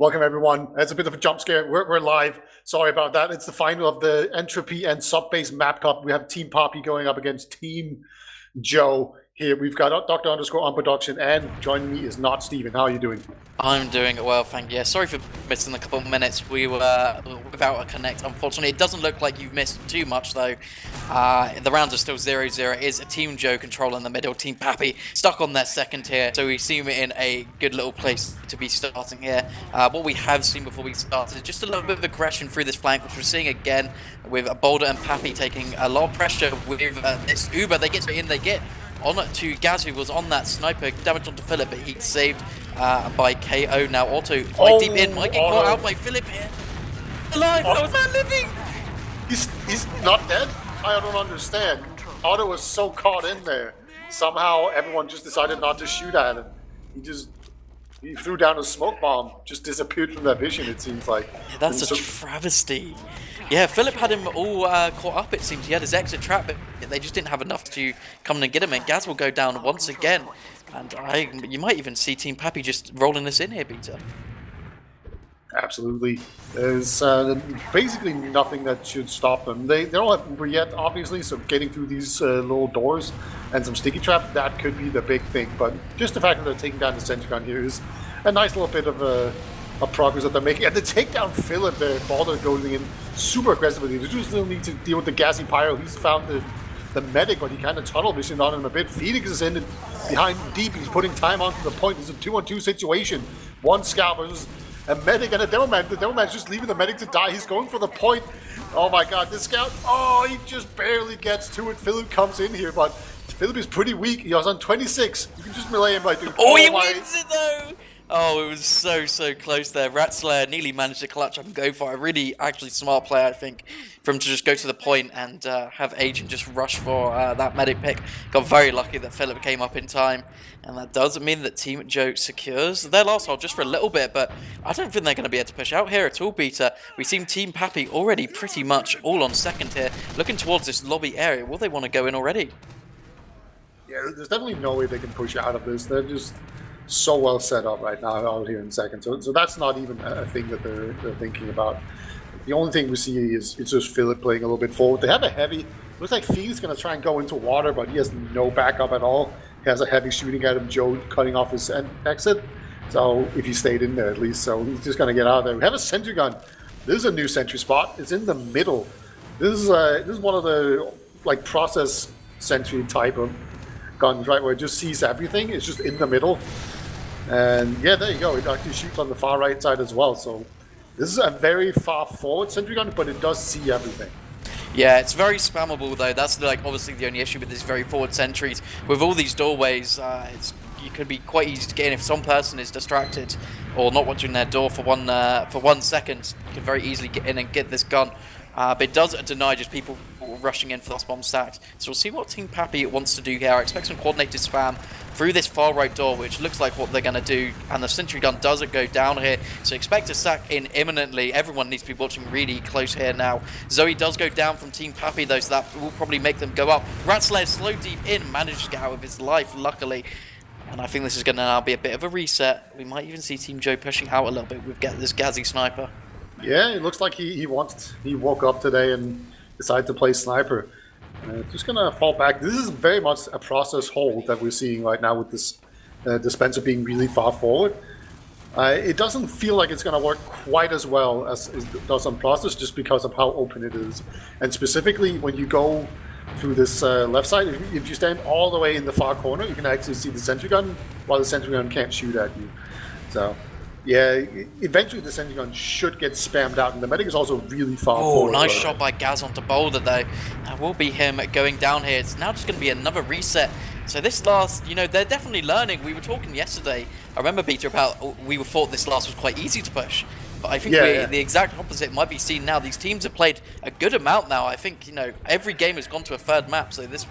Welcome, everyone. It's a bit of a jump scare. We're live. Sorry about that. It's the final of the Entropy and Subbase map cup. We have Team Papi going up against Team Joe. Here we've got Dr. Underscore on production, and joining me is not Steven. How are you doing? I'm doing well, thank you. Yeah, sorry for missing a couple of minutes. We were without a connect, unfortunately. It doesn't look like you've missed too much, though. The rounds are still 0-0. It is a Team Joe control in the middle. Team Papi stuck on their second tier, so we seem in a good little place to be starting here. What we have seen before we started is just a little bit of aggression through this flank, which we're seeing again with Boulder and Papi taking a lot of pressure with this Uber. They get in, they get on to Gaz, who was on that sniper, damage onto Philip, but he's saved by KO. Now Otto quite deep in, might get caught out by Philip here. Alive, how is that living? He's not dead? I don't understand. Otto was so caught in there. Somehow everyone just decided not to shoot at him. He threw down a smoke bomb, just disappeared from their vision, it seems like. Yeah, that's a travesty. Yeah, Philip had him all caught up, it seems. He had his exit trap, but they just didn't have enough to come in and get him. And Gaz will go down once again. And you might even see Team Papi just rolling this in here, Peter. Absolutely. There's basically nothing that should stop them. They don't have Uber yet, obviously, so getting through these little doors and some sticky traps, that could be the big thing. But just the fact that they're taking down the sentry gun here is a nice little bit of progress that they're making. And to take down Philip, the Balder going in super aggressively. They just still need to deal with the gassy pyro. He's found the medic, but he kind of tunnel visioned on him a bit. Phoenix is in behind deep. He's putting time onto the point. It's a 2-on-2 situation. One scout versus a medic and a demo man. The demo man's just leaving the medic to die. He's going for the point. Oh my god, this scout, he just barely gets to it. Philip comes in here, but Philip is pretty weak. He was on 26. You can just melee him by doing. Oh, he wins it though! Oh, it was so close there. Ratslayer nearly managed to clutch up and go for it. A really, actually smart play, I think, for him to just go to the point and have Agent just rush for that medic pick. Got very lucky that Philip came up in time. And that doesn't mean that Team Joe secures their last hold just for a little bit, but I don't think they're going to be able to push out here at all, Peter. We've seen Team Papi already pretty much all on second here, looking towards this lobby area. Will they want to go in already? Yeah, there's definitely no way they can push out of this. They're just so well set up right now out here in second. So that's not even a thing that they're thinking about. The only thing we see is it's just Philip playing a little bit forward. They have a heavy. Looks like Fee's going to try and go into water, but he has no backup at all. He has a heavy shooting at him, Joe cutting off his exit. So if he stayed in there at least, so he's just going to get out of there. We have a sentry gun. This is a new sentry spot. It's in the middle. This is one of the like process sentry type of guns, right, where it just sees everything. It's just in the middle. And yeah, there you go. It actually shoots on the far right side as well. So this is a very far forward sentry gun, but it does see everything. Yeah, it's very spammable though. That's like obviously the only issue with these very forward sentries. With all these doorways, it could be quite easy to get in if some person is distracted or not watching their door for 1 second. You can very easily get in and get this gun. But it does deny just people rushing in for those bomb stacks. So we'll see what Team Papi wants to do here. I expect some coordinated spam through this far right door, which looks like what they're going to do. And the sentry gun doesn't go down here. So expect a sack in imminently. Everyone needs to be watching really close here now. Zoe does go down from Team Papi though, so that will probably make them go up. Ratslayer slow deep in, managed to get out of his life, luckily. And I think this is going to now be a bit of a reset. We might even see Team Joe pushing out a little bit with this Gazzy sniper. Yeah, it looks like he woke up today and decided to play sniper. Just gonna fall back. This is very much a process hold that we're seeing right now with this dispenser being really far forward. It doesn't feel like it's gonna work quite as well as it does on process, just because of how open it is. And specifically, when you go through this left side, if you stand all the way in the far corner, you can actually see the sentry gun, while the sentry gun can't shoot at you. So. Yeah, eventually the sentry gun should get spammed out, and the medic is also really far forward. Nice shot by Gaz onto Boulder though. That will be him going down here. It's now just going to be another reset. So this last, they're definitely learning. We were talking yesterday, I remember, Peter, about we thought this last was quite easy to push. But I think the exact opposite might be seen now. These teams have played a good amount now. I think, every game has gone to a third map, so this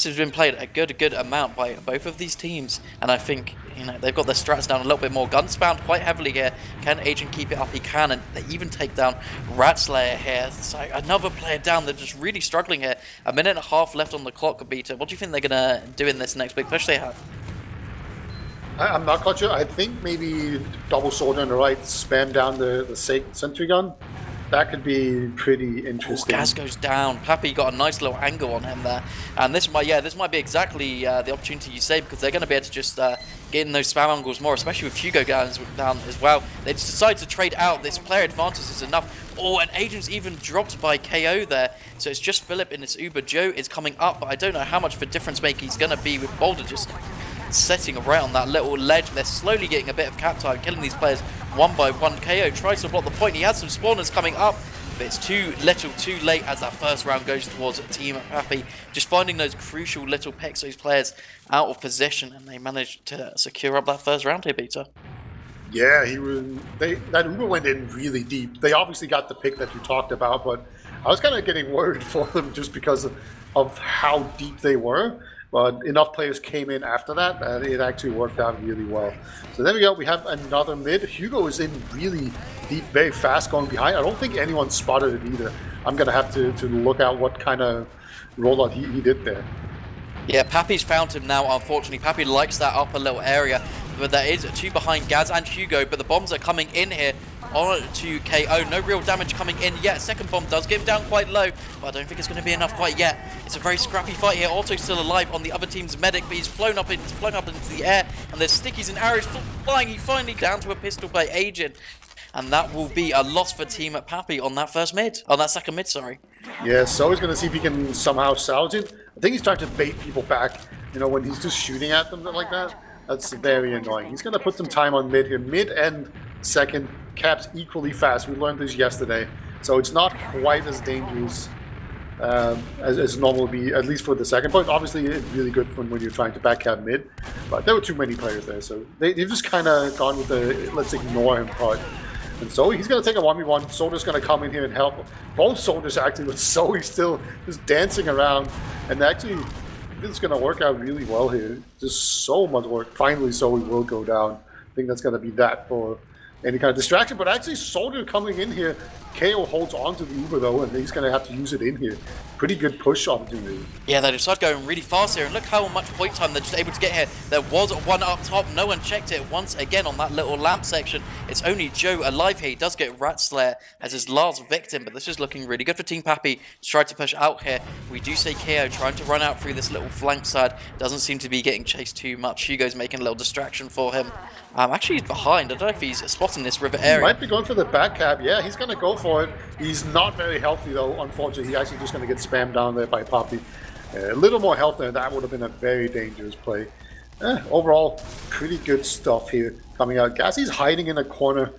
has been played a good amount by both of these teams, and I think they've got their strats down a little bit more. Gun spammed quite heavily here. Can Agent keep it up? He can, and they even take down Ratslayer here. So another player down. They're just really struggling here. A minute and a half left on the clock, Peter. What do you think they're gonna do in this next big push they have? I'm not quite sure. I think maybe double soldier on the right, spam down the sentry gun. That could be pretty Ooh, interesting. Gaz goes down. Papi got a nice little angle on him there, and this might be exactly the opportunity you say, because they're going to be able to just get in those spam angles more, especially with Hugo down as well. They just decide to trade out. This player advantage is enough. Oh, and Agent's even dropped by KO there, so it's just Philip in this Uber. Joe is coming up, but I don't know how much of a difference maker he's going to be with Boulder just setting around that little ledge. They're slowly getting a bit of cap time, killing these players one by one. KO tries to block the point. He has some spawners coming up, but it's too little too late as that first round goes towards Team Papi. Just finding those crucial little picks, those players out of position, and they managed to secure up that first round here, Peter. Yeah, that Uber went in really deep. They obviously got the pick that you talked about, but I was kind of getting worried for them just because of how deep they were. But enough players came in after that, and it actually worked out really well. So there we go. We have another mid. Hugo is in really deep, very fast going behind. I don't think anyone spotted it either. I'm going to have to look out what kind of rollout he did there. Yeah, Papi's found him now, unfortunately. Papi likes that upper little area, but there is two behind Gaz and Hugo, but the bombs are coming in here on to KO. No real damage coming in yet. Second bomb does get him down quite low, but I don't think it's going to be enough quite yet. It's a very scrappy fight here. Otto's still alive on the other team's medic, but he's flown up into the air, and there's stickies and arrows flying. He finally down to a pistol by Agent, and that will be a loss for Team Papi on that second mid, sorry. Yeah, so he's going to see if he can somehow salvage it. I think he's trying to bait people back, when he's just shooting at them like that. That's very annoying. He's going to put some time on mid here. Mid and second, caps equally fast. We learned this yesterday. So it's not quite as dangerous as normal would be, at least for the second point. Obviously, it's really good when you're trying to backcap mid. But there were too many players there. So they've just kind of gone with the let's ignore him part. And so he's going to take a 1v1. Soldier's going to come in here and help. Both soldiers actually, with Zoe still just dancing around. And actually, this is going to work out really well here. Just so much work. Finally, Zoe will go down. I think that's going to be that for any kind of distraction. But actually, Soldier coming in here. KO holds on to the Uber though, and he's going to have to use it in here. Pretty good push opportunity. Yeah, they decide going really fast here, and look how much point time they're just able to get here. There was one up top, no one checked it once again on that little lamp section. It's only Joe alive here. He does get Rat Slayer as his last victim, but this is looking really good for Team Papi to try to push out here. We do see KO trying to run out through this little flank side. Doesn't seem to be getting chased too much. Hugo's making a little distraction for him. Actually, he's behind. I don't know if he's spotting this river area. He might be going for the back cap. Yeah, he's going to go for it. He's not very healthy, though, unfortunately. He's actually just going to get spammed down there by Papi. A little more health there. That would have been a very dangerous play. Overall, pretty good stuff here coming out. Gassie's hiding in a corner.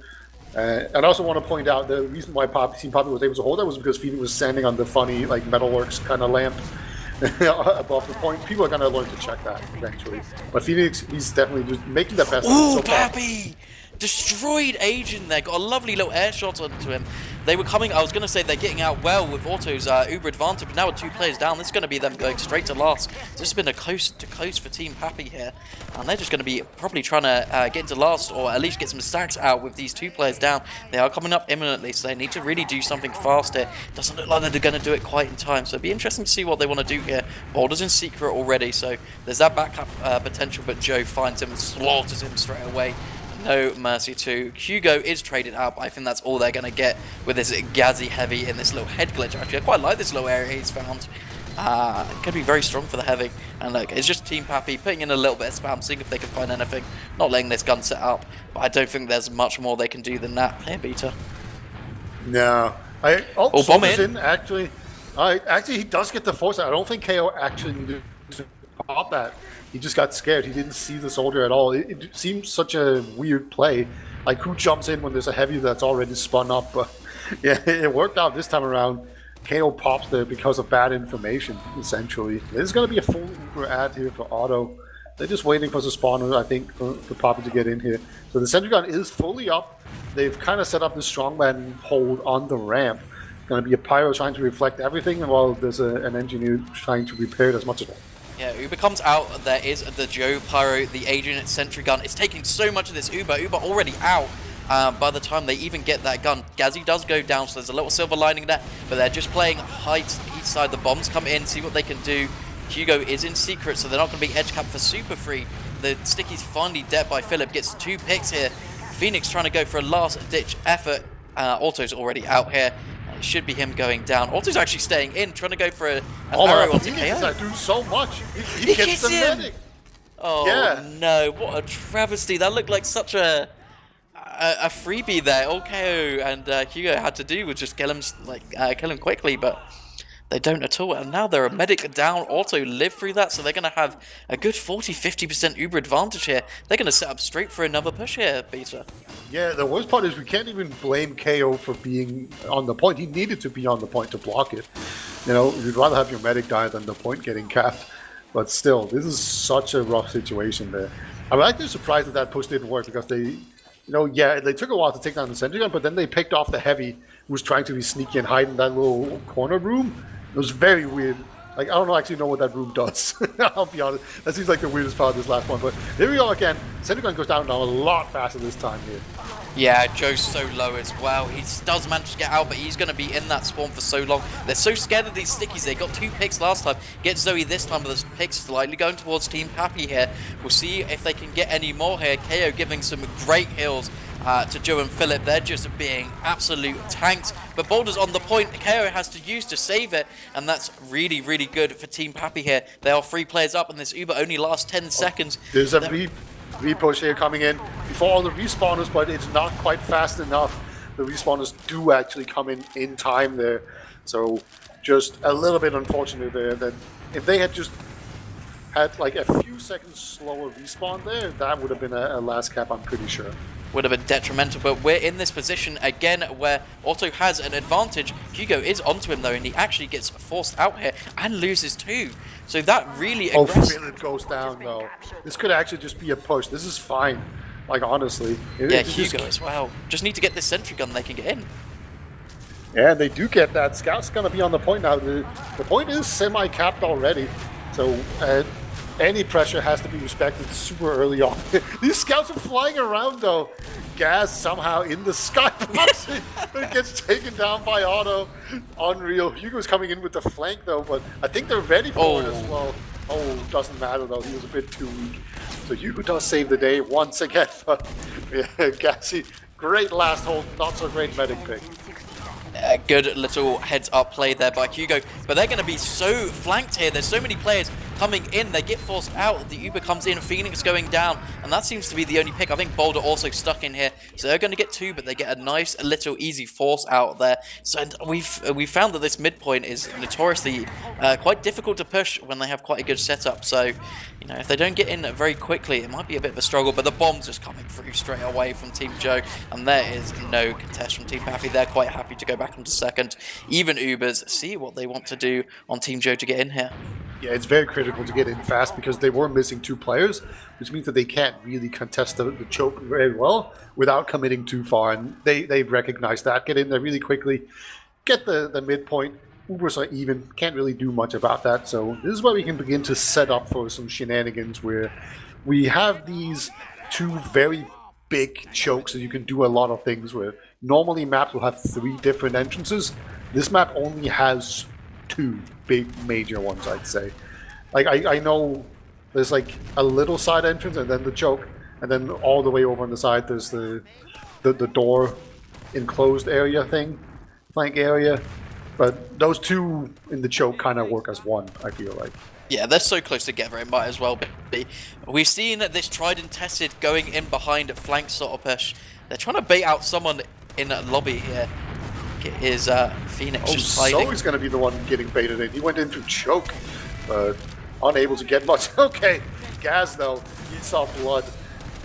And I also want to point out the reason why Team Papi was able to hold that was because Phoenix was standing on the funny, like, metalworks kind of lamp above the point. People are going to learn to check that eventually. But Phoenix, he's definitely just making the best of it so far. Papi! Destroyed Agent there, got a lovely little air shot onto him. They were coming, I was going to say they're getting out well with Auto's Uber advantage, but now with 2 players down, this is going to be them going straight to last. This has been a coast to coast for Team Papi here, and they're just going to be probably trying to get into last, or at least get some stacks out with these 2 players down. They are coming up imminently, so they need to really do something fast here. Doesn't look like they're going to do it quite in time, so it'll be interesting to see what they want to do here. Boulder's in secret already, so there's that backup potential, but Joe finds him and slaughters him straight away. No mercy to Hugo is traded out, but I think that's all they're going to get with this Gazzy heavy in this little head glitch. Actually, I quite like this little area he's found. It could be very strong for the heavy. And look, it's just Team Papi putting in a little bit of spam, seeing if they can find anything. Not letting this gun set up, but I don't think there's much more they can do than that. Here, Peter. No. Bomb in. Actually, he does get the force. I don't think KO actually needed to pop that. He just got scared. He didn't see the soldier at all. It seems such a weird play. Like, who jumps in when there's a heavy that's already spun up? But yeah, it worked out this time around. KO pops there because of bad information, essentially. There's going to be a full Uber ad here for Otto. They're just waiting for the spawner, I think, for Papi to get in here. So the sentry gun is fully up. They've kind of set up the strongman hold on the ramp. Going to be a pyro trying to reflect everything, while there's an engineer trying to repair it as much as possible. Yeah, Uber comes out. There is the Joe Pyro, the Agent Sentry gun. It's taking so much of this Uber. Uber already out by the time they even get that gun. Gazzy does go down, so there's a little silver lining there. But they're just playing heights each side. The bombs come in, see what they can do. Hugo is in secret, so they're not going to be edge capped for super free. the sticky's finally dead by Philip. Gets 2 picks here. Phoenix trying to go for a last-ditch effort. Auto's already out here. It should be him going down. Auto's actually staying in, trying to go for an arrow onto Phoenix KO. is doing so much. He gets the medic. Oh no, what a travesty. That looked like such a freebie there. All KO and Hugo had to do was just kill him quickly, but they don't at all. And now they're a medic down. Auto lived through that, so they're going to have a good 40-50% Uber advantage here. They're going to set up straight for another push here, Peter. Yeah, the worst part is we can't even blame KO for being on the point. He needed to be on the point to block it. You know, you'd rather have your medic die than the point getting capped. But still, this is such a rough situation there. I'm actually surprised that push didn't work because they, they took a while to take down the sentry gun, but then they picked off the heavy who was trying to be sneaky and hide in that little corner room. It was very weird. Like, I don't actually know what that room does. I'll be honest. That seems like the weirdest part of this last one. But here we go again. Sentry gun goes down now a lot faster this time here. Yeah, Joe's so low as well. He does manage to get out, but he's going to be in that spawn for so long. They're so scared of these stickies. They got 2 picks last time. Get Zoe this time with the picks slightly going towards Team Papi here. We'll see if they can get any more here. KO giving some great heals to Joe and Philip. They're just being absolute tanks. But Boulder's on the point. KO has to use to save it, and that's really, really good for Team Papi here. They are 3 players up, and this Uber only lasts 10 seconds. There's a re-push here coming in before all the respawners, but it's not quite fast enough. The respawners do actually come in time there. So just a little bit unfortunate there that if they had just had like a few seconds slower respawn there, that would have been a last cap, I'm pretty sure. Would have been detrimental, but we're in this position again where Otto has an advantage. Hugo is onto him though, and he actually gets forced out here and loses 2. So that really aggressive. Philip goes down though. This could actually just be a push. This is fine. Like honestly. Yeah, Hugo as well. Just need to get this sentry gun, they can get in. Yeah, they do get that. Scout's gonna be on the point now. The point is semi-capped already. So any pressure has to be respected super early on. These scouts are flying around though. Gas somehow in the skybox. It gets taken down by Otto. Unreal. Hugo's coming in with the flank though, but I think they're ready for it as well. Oh, doesn't matter though. He was a bit too weak. So Hugo does save the day once again. But yeah, Gassy, great last hold, not so great medic pick. Good little heads up play there by Hugo, but they're going to be so flanked here. There's so many players coming in, they get forced out, the Uber comes in, Phoenix going down, and that seems to be the only pick. I think Boulder also stuck in here, so they're going to get 2, but they get a nice little easy force out there. So we've found that this midpoint is notoriously quite difficult to push when they have quite a good setup, so if they don't get in very quickly, it might be a bit of a struggle, but the bomb's just coming through straight away from Team Joe, and there is no contest from Team Papi. They're quite happy to go back into second. Even Ubers see what they want to do on Team Joe to get in here. Yeah, it's very critical to get in fast because they were missing 2 players, which means that they can't really contest the choke very well without committing too far, and they've recognized that. Get in there really quickly, get the midpoint. Ubers are even, can't really do much about that, so this is where we can begin to set up for some shenanigans where we have these 2 very big chokes that you can do a lot of things with. Normally maps will have 3 different entrances. This map only has 2 big major ones, I'd say. Like I know there's like a little side entrance and then the choke, and then all the way over on the side there's the door enclosed area thing, flank area. But those 2 in the choke kind of work as one, I feel like. Yeah, they're so close together, it might as well be. We've seen this tried and tested going in behind a flank sort of push. They're trying to bait out someone in a lobby here. Is Phoenix just hiding? Zoe's going to be the one getting baited in. He went in through choke, but unable to get much. Okay, Gaz though, he saw blood.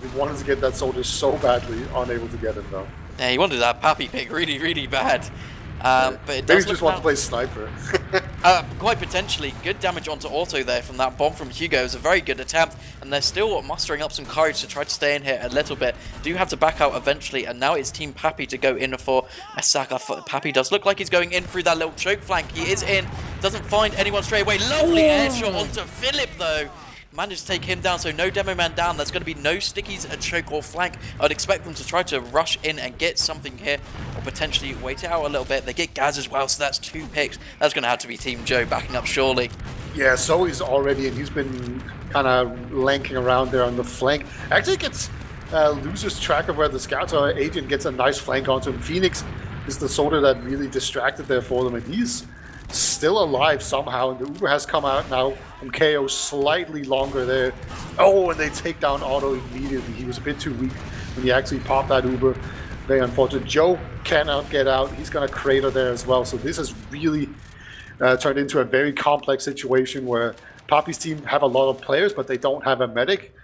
He wanted to get that soldier so badly, unable to get him though. Yeah, he wanted that Papi pick really, really bad. But it maybe does he just wants to play sniper. Quite potentially. Good damage onto Auto there from that bomb from Hugo. It was a very good attempt, and they're still mustering up some courage to try to stay in here a little bit. Do have to back out eventually, and now it's Team Papi to go in for a sack. Papi does look like he's going in through that little choke flank. He is in. Doesn't find anyone straight away. Lovely headshot onto Philip though. Managed to take him down, so no demo man down. There's going to be no stickies, a choke or flank. I'd expect them to try to rush in and get something here, or potentially wait it out a little bit. They get Gaz as well, so that's 2 picks. That's going to have to be Team Joe backing up surely. Yeah, Zoe's already, and he's been kind of lanking around there on the flank. Actually gets loses track of where the scouts are. Agent gets a nice flank onto him. Phoenix is the soldier that really distracted there for them, and he's still alive somehow. And the Uber has come out now from KO slightly longer there. Oh, and they take down Otto immediately. He was a bit too weak when he actually popped that Uber. Very unfortunate. Joe cannot get out. He's going to crater there as well. So this has really turned into a very complex situation where Papi's team have a lot of players, but they don't have a medic.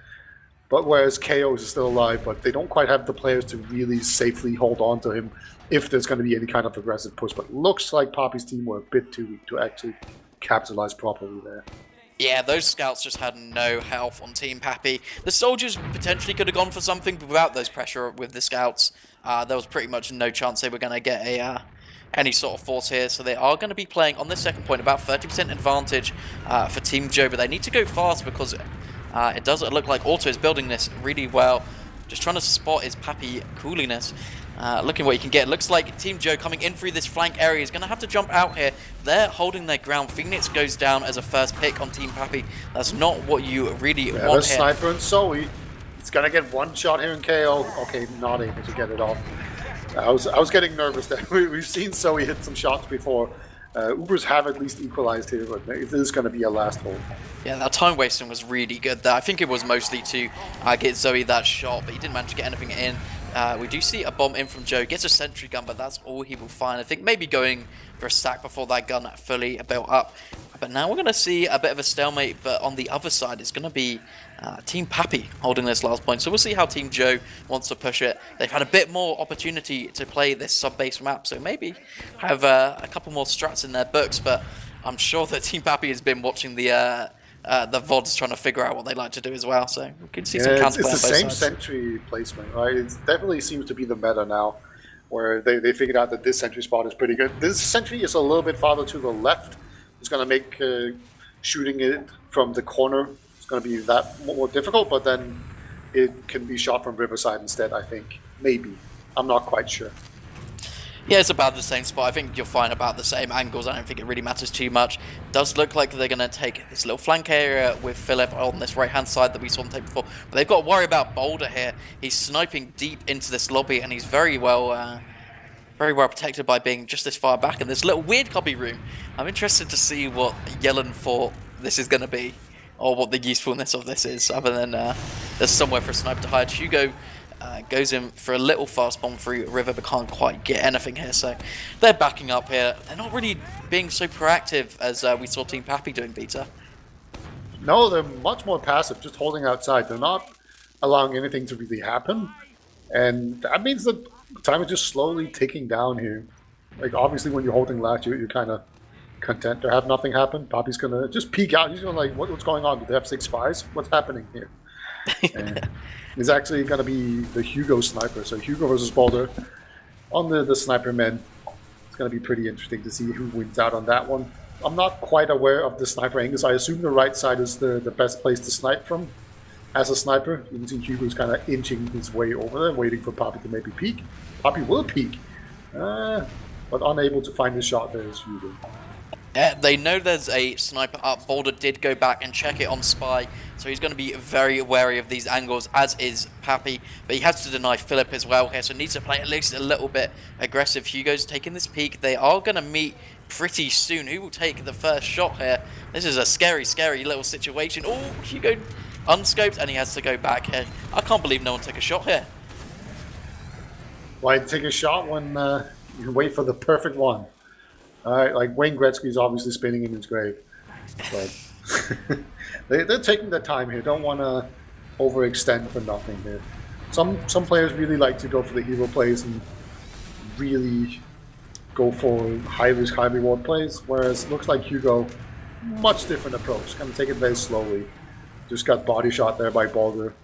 But whereas KO is still alive, but they don't quite have the players to really safely hold on to him if there's going to be any kind of aggressive push. But looks like Papi's team were a bit too weak to actually capitalize properly there. Yeah, those scouts just had no health on Team Papi. The soldiers potentially could have gone for something, but without those pressure with the scouts, there was pretty much no chance they were going to get any sort of force here. So they are going to be playing on this second point, about 30% advantage for Team Joe, but they need to go fast because it does look like Auto is building this really well. Just trying to spot his Papi cooliness. Looking what you can get. Looks like Team Joe coming in through this flank area is going to have to jump out here. They're holding their ground. Phoenix goes down as a first pick on Team Papi. That's not what you really want here. Sniper and Zoe. He's going to get one shot here in KO. Okay, not able to get it off. I was getting nervous there. We've seen Zoe hit some shots before. Ubers have at least equalized here, but this is going to be a last hold. Yeah, that time wasting was really good there. I think it was mostly to get Zoe that shot, but he didn't manage to get anything in. We do see a bomb in from Joe. Gets a sentry gun, but that's all he will find. I think maybe going for a stack before that gun fully built up. But now we're going to see a bit of a stalemate, but on the other side, it's going to be Team Papi holding this last point. So we'll see how Team Joe wants to push it. They've had a bit more opportunity to play this sub-base map, so maybe have a couple more strats in their books, but I'm sure that Team Papi has been watching the VODs trying to figure out what they like to do as well, so we can see some counterplay on both sides. It's the same sentry placement, right? It definitely seems to be the meta now, where they figured out that this sentry spot is pretty good. This sentry is a little bit farther to the left. It's going to make shooting it from the corner is going to be that more difficult, but then it can be shot from Riverside instead, I think. Maybe. I'm not quite sure. Yeah, it's about the same spot. I think you'll find about the same angles. I don't think it really matters too much. Does look like they're going to take this little flank area with Philip on this right-hand side that we saw them take before. But they've got to worry about Boulder here. He's sniping deep into this lobby, and he's very well protected by being just this far back in this little weird copy room. I'm interested to see what Yellen thought this is going to be, or what the usefulness of this is, other than there's somewhere for a sniper to hide. Hugo goes in for a little fast bomb through River, but can't quite get anything here, so they're backing up here. They're not really being so proactive as we saw Team Papi doing, Peter. No, they're much more passive, just holding outside. They're not allowing anything to really happen, and that means that time is just slowly ticking down here. Like, obviously when you're holding latch, you're kind of content to have nothing happen. Papi's gonna just peek out. He's gonna like, what's going on? Do they have 6 spies? What's happening here? And it's actually gonna be the Hugo sniper. So Hugo versus Boulder on the sniper men. It's gonna be pretty interesting to see who wins out on that one. I'm not quite aware of the sniper angles. I assume the right side is the best place to snipe from as a sniper. You can see Hugo's kind of inching his way over there, waiting for Papi to maybe peek. Papi will peek, but unable to find his shot there is Hugo. They know there's a sniper up. Boulder did go back and check it on Spy, so he's going to be very wary of these angles, as is Papi. But he has to deny Philip as well here, so needs to play at least a little bit aggressive. Hugo's taking this peek. They are going to meet pretty soon. Who will take the first shot here? This is a scary little situation. Oh, Hugo unscoped, and he has to go back here. I can't believe no one took a shot here. Why take a shot when you wait for the perfect one? Alright, like Wayne Gretzky's obviously spinning in his grave. But they're taking their time here. Don't want to overextend for nothing here. Some players really like to go for the hero plays and really go for high risk, high reward plays, whereas it looks like Hugo, much different approach. Gonna take it very slowly. Just got body shot there by Boulder,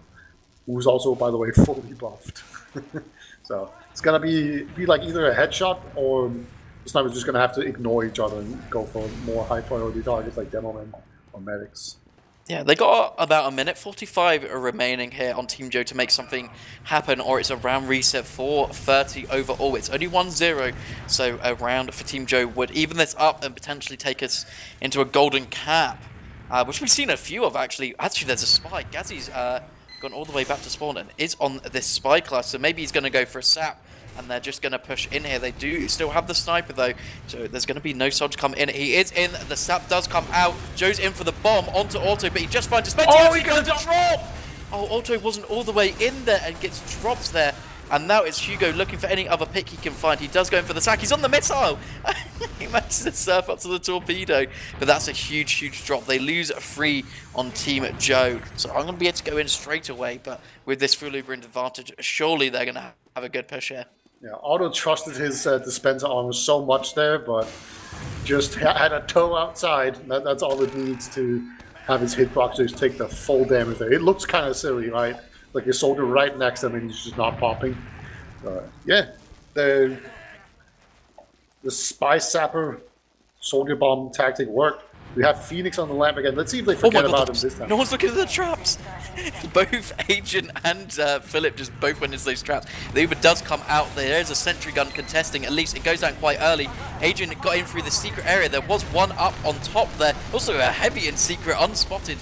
who's also, by the way, fully buffed. So it's gonna be like either a headshot or the sniper's just gonna have to ignore each other and go for more high priority targets like demomen or medics. Yeah, they got about a minute 45 remaining here on Team Joe to make something happen, or it's a round reset for 30 overall. It's only 1-0, so a round for Team Joe would even this up and potentially take us into a golden cap. which we've seen a few of actually. Actually, there's a spy. Gazzy's gone all the way back to spawn and is on this spy class, so maybe he's going to go for a sap. And they're just going to push in here. They do still have the sniper, though, so there's going to be no soldier come in. He is in. The sap does come out. Joe's in for the bomb onto Auto, but he just finds a space. Oh, he goes to drop! Oh, Auto wasn't all the way in there and gets dropped there. And now it's Hugo looking for any other pick he can find. He does go in for the sack. He's on the missile. He manages to surf up to the torpedo. But that's a huge, huge drop. They lose 3 on Team Joe. So I'm going to be able to go in straight away. But with this full lubricant advantage, surely they're going to have a good push here. Yeah, Otto trusted his dispenser armor so much there, but just had a toe outside. That's all it needs to have his hitboxers take the full damage there. It looks kind of silly, right? Like your soldier right next to him and he's just not popping. Yeah, the spy sapper soldier bomb tactic worked. We have Phoenix on the lamp again. Let's see if they forget about him this time. No one's looking at the traps. Both Agent and Philip just both went into those traps. The Uber does come out. There's a sentry gun contesting. At least it goes down quite early. Agent got in through the secret area. There was one up on top there. Also a heavy and secret unspotted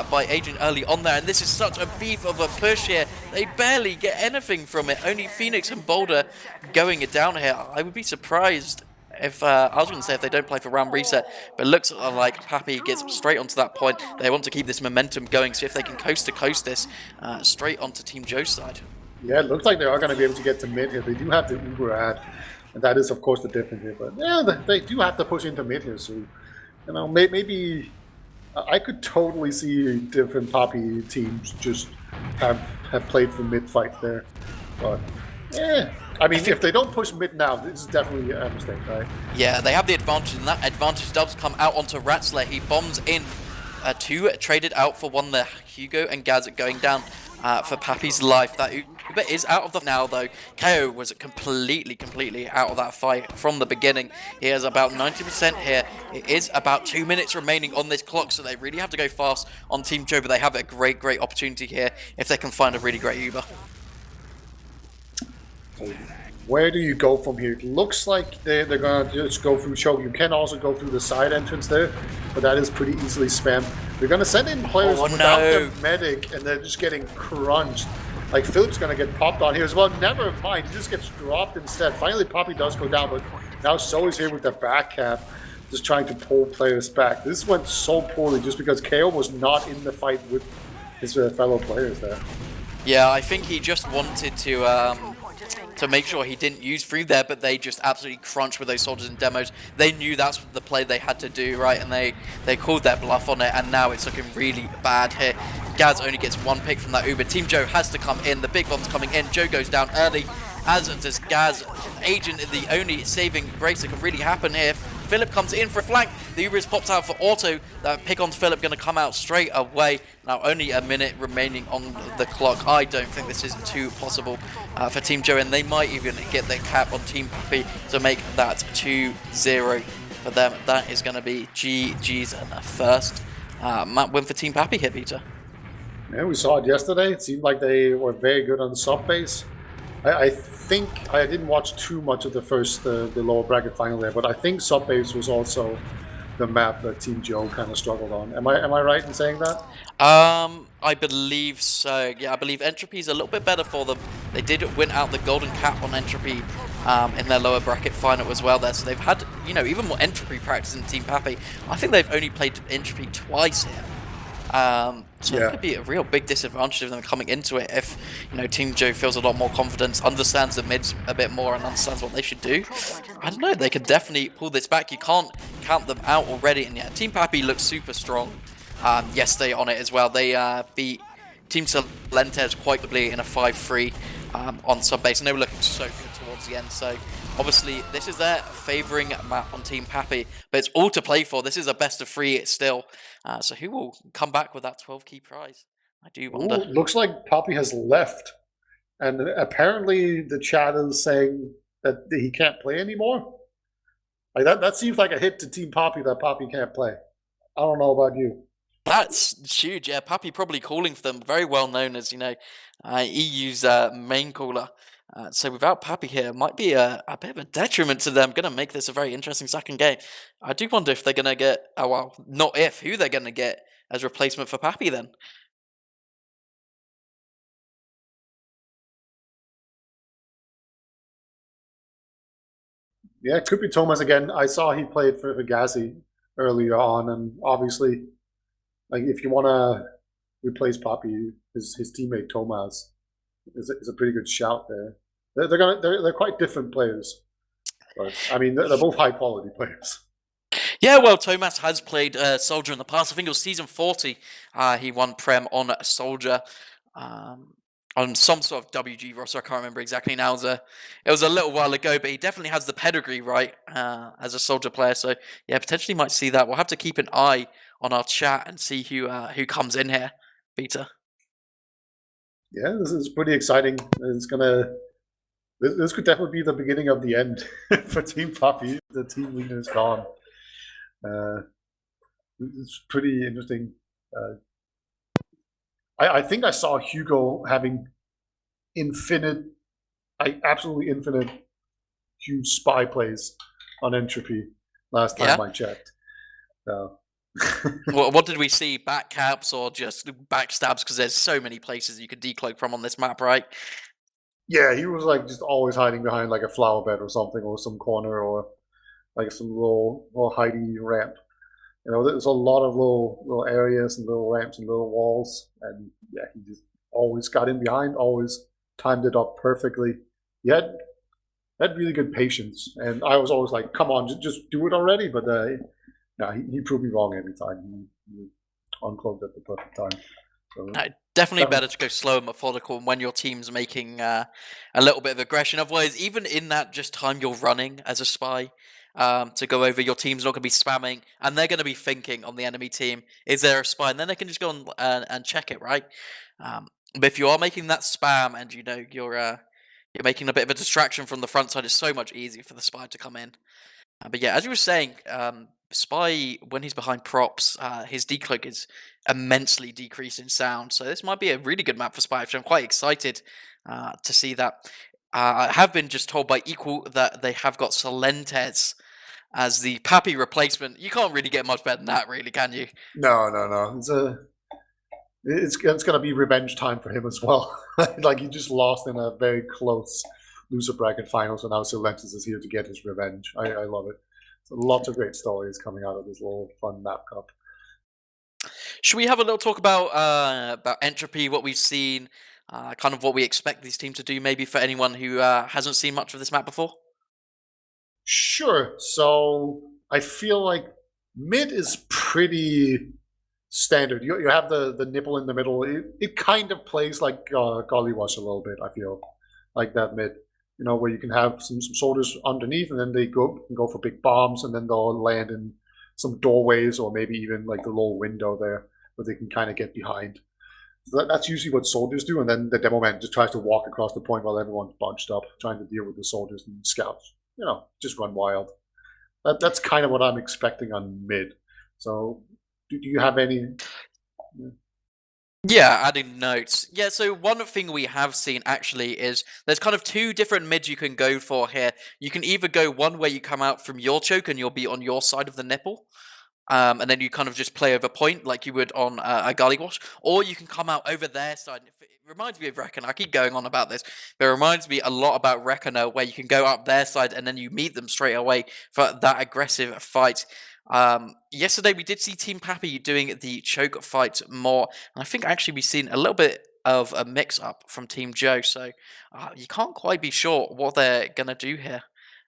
by Agent early on there. And this is such a beef of a push here. They barely get anything from it. Only Phoenix and Boulder going it down here. I would be surprised if I was going to say if they don't play for round reset, but it looks like Papi gets straight onto that point. They want to keep this momentum going, so if they can coast to coast this straight onto Team Joe's side. Yeah, it looks like they are going to be able to get to mid here. They do have the Uber ad, and that is of course the difference here. But yeah, they do have to push into mid here. So you know, maybe I could totally see different Papi teams just have played for mid fight there. But yeah. I mean, if they don't push mid now, this is definitely a mistake, right? Yeah, they have the advantage, and that advantage does come out onto Ratzler. He bombs in 2, traded out for 1 there. Hugo and Gaz going down for Papi's life. That Uber is out of the now, though. KO was completely out of that fight from the beginning. He has about 90% here. It is about 2 minutes remaining on this clock, so they really have to go fast on Team Joe, but they have a great opportunity here if they can find a really great Uber. Where do you go from here? It looks like they're going to just go through choke. You can also go through the side entrance there, but that is pretty easily spammed. They're going to send in players without the medic, and they're just getting crunched. Like, Philip's going to get popped on here as well. Never mind, he just gets dropped instead. Finally, Papi does go down, but now So is here with the back cap, just trying to pull players back. This went so poorly just because KO was not in the fight with his fellow players there. Yeah, I think he just wanted to make sure he didn't use through there, but they just absolutely crunched with those soldiers and demos. They knew that's the play they had to do, right? And they called their bluff on it, and now it's looking really bad here. Gaz only gets 1 pick from that Uber. Team Joe has to come in. The big bomb's coming in. Joe goes down early, as does Gaz. Agent is the only saving grace that can really happen here. Philip comes in for a flank. The Uber is popped out for Auto. That pick on Philip going to come out straight away. Now only a minute remaining on the clock. I don't think this is too possible for Team Joe, and they might even get their cap on Team Papi to make that 2-0 for them. That is going to be GG's first map win for Team Papi here, Peter. Yeah, we saw it yesterday. It seemed like they were very good on Subbase. I think I didn't watch too much of the first the lower bracket final there, but I think Subbase was also the map that Team Joe kind of struggled on. Am I right in saying that? I believe so. Yeah, I believe Entropy is a little bit better for them. They did win out the golden cap on Entropy in their lower bracket final as well there. So they've had, you know, even more Entropy practice than Team Papi. I think they've only played Entropy twice here. So it could be a real big disadvantage of them coming into it if, you know, Team Joe feels a lot more confidence, understands the mids a bit more, and understands what they should do. I don't know, they could definitely pull this back. You can't count them out already. And yeah, Team Papi looks super strong yesterday on it as well. They beat Team Salentes quite comfortably in a 5-3 on Subbase, and they were looking so good towards the end. So obviously this is their favouring map on Team Papi, but it's all to play for. This is a best of 3 still. So who will come back with that 12 key prize? I do wonder. Ooh, looks like Papi has left, and apparently the chat is saying that he can't play anymore. Like that seems like a hit to Team Papi that Papi can't play. I don't know about you. That's huge. Yeah, Papi probably calling for them. Very well known as, you know, EU's main caller So without Pappy here, might be a bit of a detriment to them. Going to make this a very interesting second game. I do wonder if they're going to get, oh well, not if, who they're going to get as replacement for Pappy then. Yeah, it could be Thomas again. I saw he played for Fugazi earlier on, and obviously, like if you want to replace Papi, his teammate Thomas is a pretty good shout there. They're quite different players, but I mean they're both high quality players. Yeah, well, Thomas has played Soldier in the past. I think it was season 40. He won Prem on Soldier. Um, on some sort of WG roster, I can't remember exactly now. It was a little while ago, but he definitely has the pedigree, right, as a Soldier player. So yeah, potentially might see that. We'll have to keep an eye on our chat and see who comes in here, Peter. Yeah, this is pretty exciting. This could definitely be the beginning of the end for Team Papi. The team leader is gone. It's pretty interesting. I think I saw Hugo having absolutely infinite, huge spy plays on Entropy last time Yeah. I checked. So. What did we see? Backcaps or just backstabs? Because there's so many places you could decloak from on this map, right? Yeah, he was like just always hiding behind like a flower bed or something, or some corner, or like some little hidey ramp. You know, there's a lot of little areas and little ramps and little walls, and yeah, he just always got in behind, always timed it up perfectly. He had really good patience, and I was always like, "Come on, just do it already." But no, he proved me wrong every time. He uncloaked at the perfect time. So, definitely better to go slow and methodical when your team's making a little bit of aggression. Otherwise, even in that just time you're running as a spy to go over, your team's not going to be spamming, and they're going to be thinking on the enemy team, is there a spy? And then they can just go and check it, right? But if you are making that spam and you know you're making a bit of a distraction from the front side, it's so much easier for the spy to come in. But yeah, as you were saying, Spy, when he's behind props, his decloak is immensely decreased in sound. So this might be a really good map for Spy, which I'm quite excited to see that. I have been just told by Equal that they have got Solentes as the Pappy replacement. You can't really get much better than that, really, can you? No. It's gonna be revenge time for him as well. Like he just lost in a very close loser bracket final, so now Silentis is here to get his revenge. I love it. So lots of great stories coming out of this little fun map cup. Should we have a little talk about Entropy, what we've seen, kind of what we expect these teams to do, maybe for anyone who hasn't seen much of this map before? Sure. So I feel like mid is pretty standard. You have the nipple in the middle. It kind of plays like Gollywash a little bit. I feel like that mid. You know, where you can have some soldiers underneath, and then they can go for big bombs, and then they'll land in some doorways or maybe even like the little window there where they can kind of get behind. So that's usually what soldiers do, and then the demo man just tries to walk across the point while everyone's bunched up, trying to deal with the soldiers and scouts. You know, just run wild. That's kind of what I'm expecting on mid. So, do you have any? Yeah, adding notes. Yeah, so one thing we have seen actually is there's kind of two different mids you can go for here. You can either go one where you come out from your choke and you'll be on your side of the nipple, and then you kind of just play over point like you would on a gully wash, or you can come out over their side. It reminds me of Reckoner. I keep going on about this, but it reminds me a lot about Reckoner, where you can go up their side and then you meet them straight away for that aggressive fight. Yesterday we did see Team Pappy doing the choke fight more, and I think actually we've seen a little bit of a mix-up from Team Joe, so you can't quite be sure what they're going to do here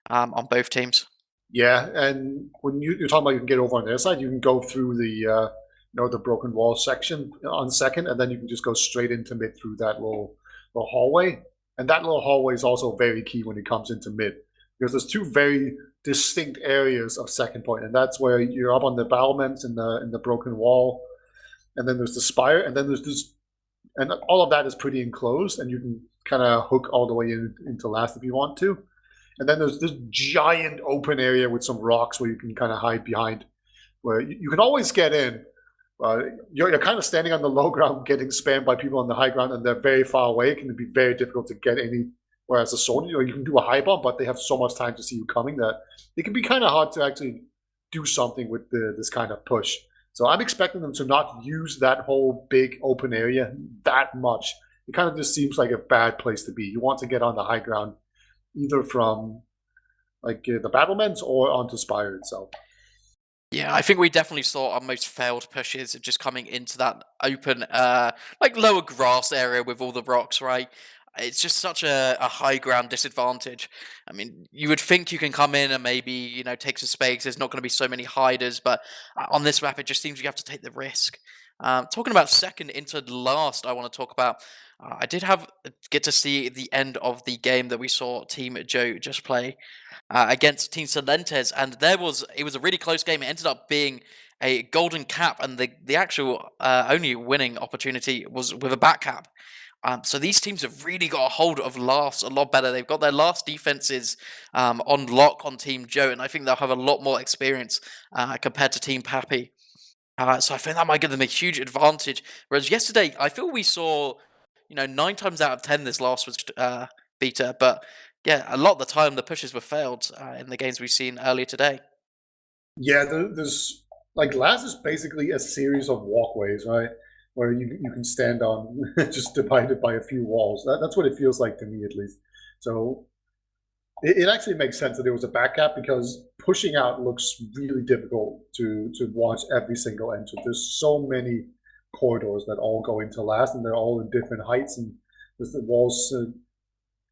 on both teams. Yeah, and when you're talking about you can get over on their side, you can go through the broken wall section on second, and then you can just go straight into mid through that little hallway. And that little hallway is also very key when it comes into mid, because there's two very distinct areas of second point, and that's where you're up on the battlements in the broken wall, and then there's the spire, and then there's this, and all of that is pretty enclosed, and you can kind of hook all the way into last if you want to. And then there's this giant open area with some rocks where you can kind of hide behind, where you can always get in. You're kind of standing on the low ground, getting spammed by people on the high ground, and they're very far away. It can be very difficult to get anywhere Whereas a sword, you can do a high bomb, but they have so much time to see you coming that it can be kind of hard to actually do something with this kind of push. So I'm expecting them to not use that whole big open area that much. It kind of just seems like a bad place to be. You want to get on the high ground, either from like the battlements or onto Spire itself. Yeah, I think we definitely saw our most failed pushes just coming into that open, like lower grass area with all the rocks, right? It's just such a high ground disadvantage. I mean, you would think you can come in and maybe, take some space. There's not going to be so many hiders, but on this map, it just seems you have to take the risk. Talking about second into last, I want to talk about. I did get to see the end of the game that we saw Team Joe just play against Team Solentes, and it was a really close game. It ended up being a golden cap, and the actual only winning opportunity was with a back cap. So these teams have really got a hold of last a lot better. They've got their last defenses on lock on Team Joe, and I think they'll have a lot more experience compared to Team Papi. So I think that might give them a huge advantage. Whereas yesterday, I feel we saw, 9 times out of 10 this last was beta, but yeah, a lot of the time the pushes were failed in the games we've seen earlier today. Yeah, there's like last is basically a series of walkways, right? Where you can stand on, just divided by a few walls. That's what it feels like to me, at least. So it actually makes sense that there was a back gap, because pushing out looks really difficult to watch every single entrance. There's so many corridors that all go into last, and they're all in different heights, and there's the walls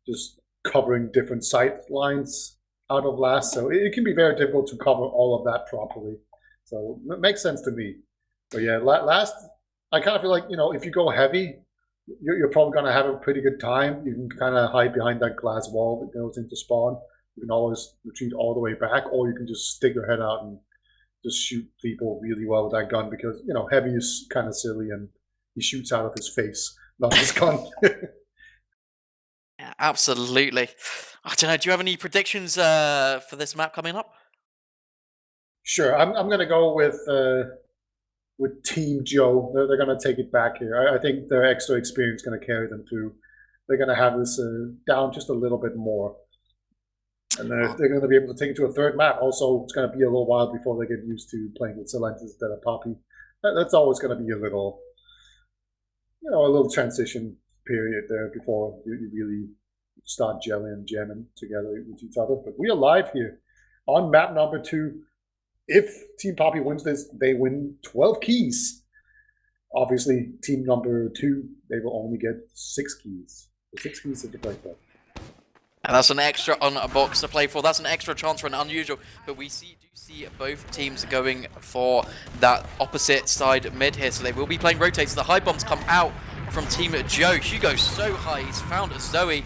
just covering different sight lines out of last. So it can be very difficult to cover all of that properly. So it makes sense to me. But yeah, last, I kind of feel like, if you go heavy, you're probably going to have a pretty good time. You can kind of hide behind that glass wall that goes into spawn. You can always retreat all the way back, or you can just stick your head out and just shoot people really well with that gun, because, heavy is kind of silly and he shoots out of his face, not his gun. Yeah, absolutely. I don't know. Do you have any predictions for this map coming up? Sure, I'm going to go with Team Joe. They're going to take it back here. I think their extra experience is going to carry them through. They're going to have this down just a little bit more. And they're going to be able to take it to a third map. Also, it's going to be a little while before they get used to playing with Solentes instead of Papi. That's always going to be a little transition period there before you really start gelling and jamming together with each other. But we are live here on map number 2. If Team Papi wins this, they win 12 keys. Obviously, team number 2, they will only get 6 keys. 6 keys to play for. And that's an extra on a box to play for. That's an extra chance for an unusual. But we do see both teams going for that opposite side mid here. So they will be playing rotates. The high bombs come out from Team Joe. Hugo's so high. He's found Zoe.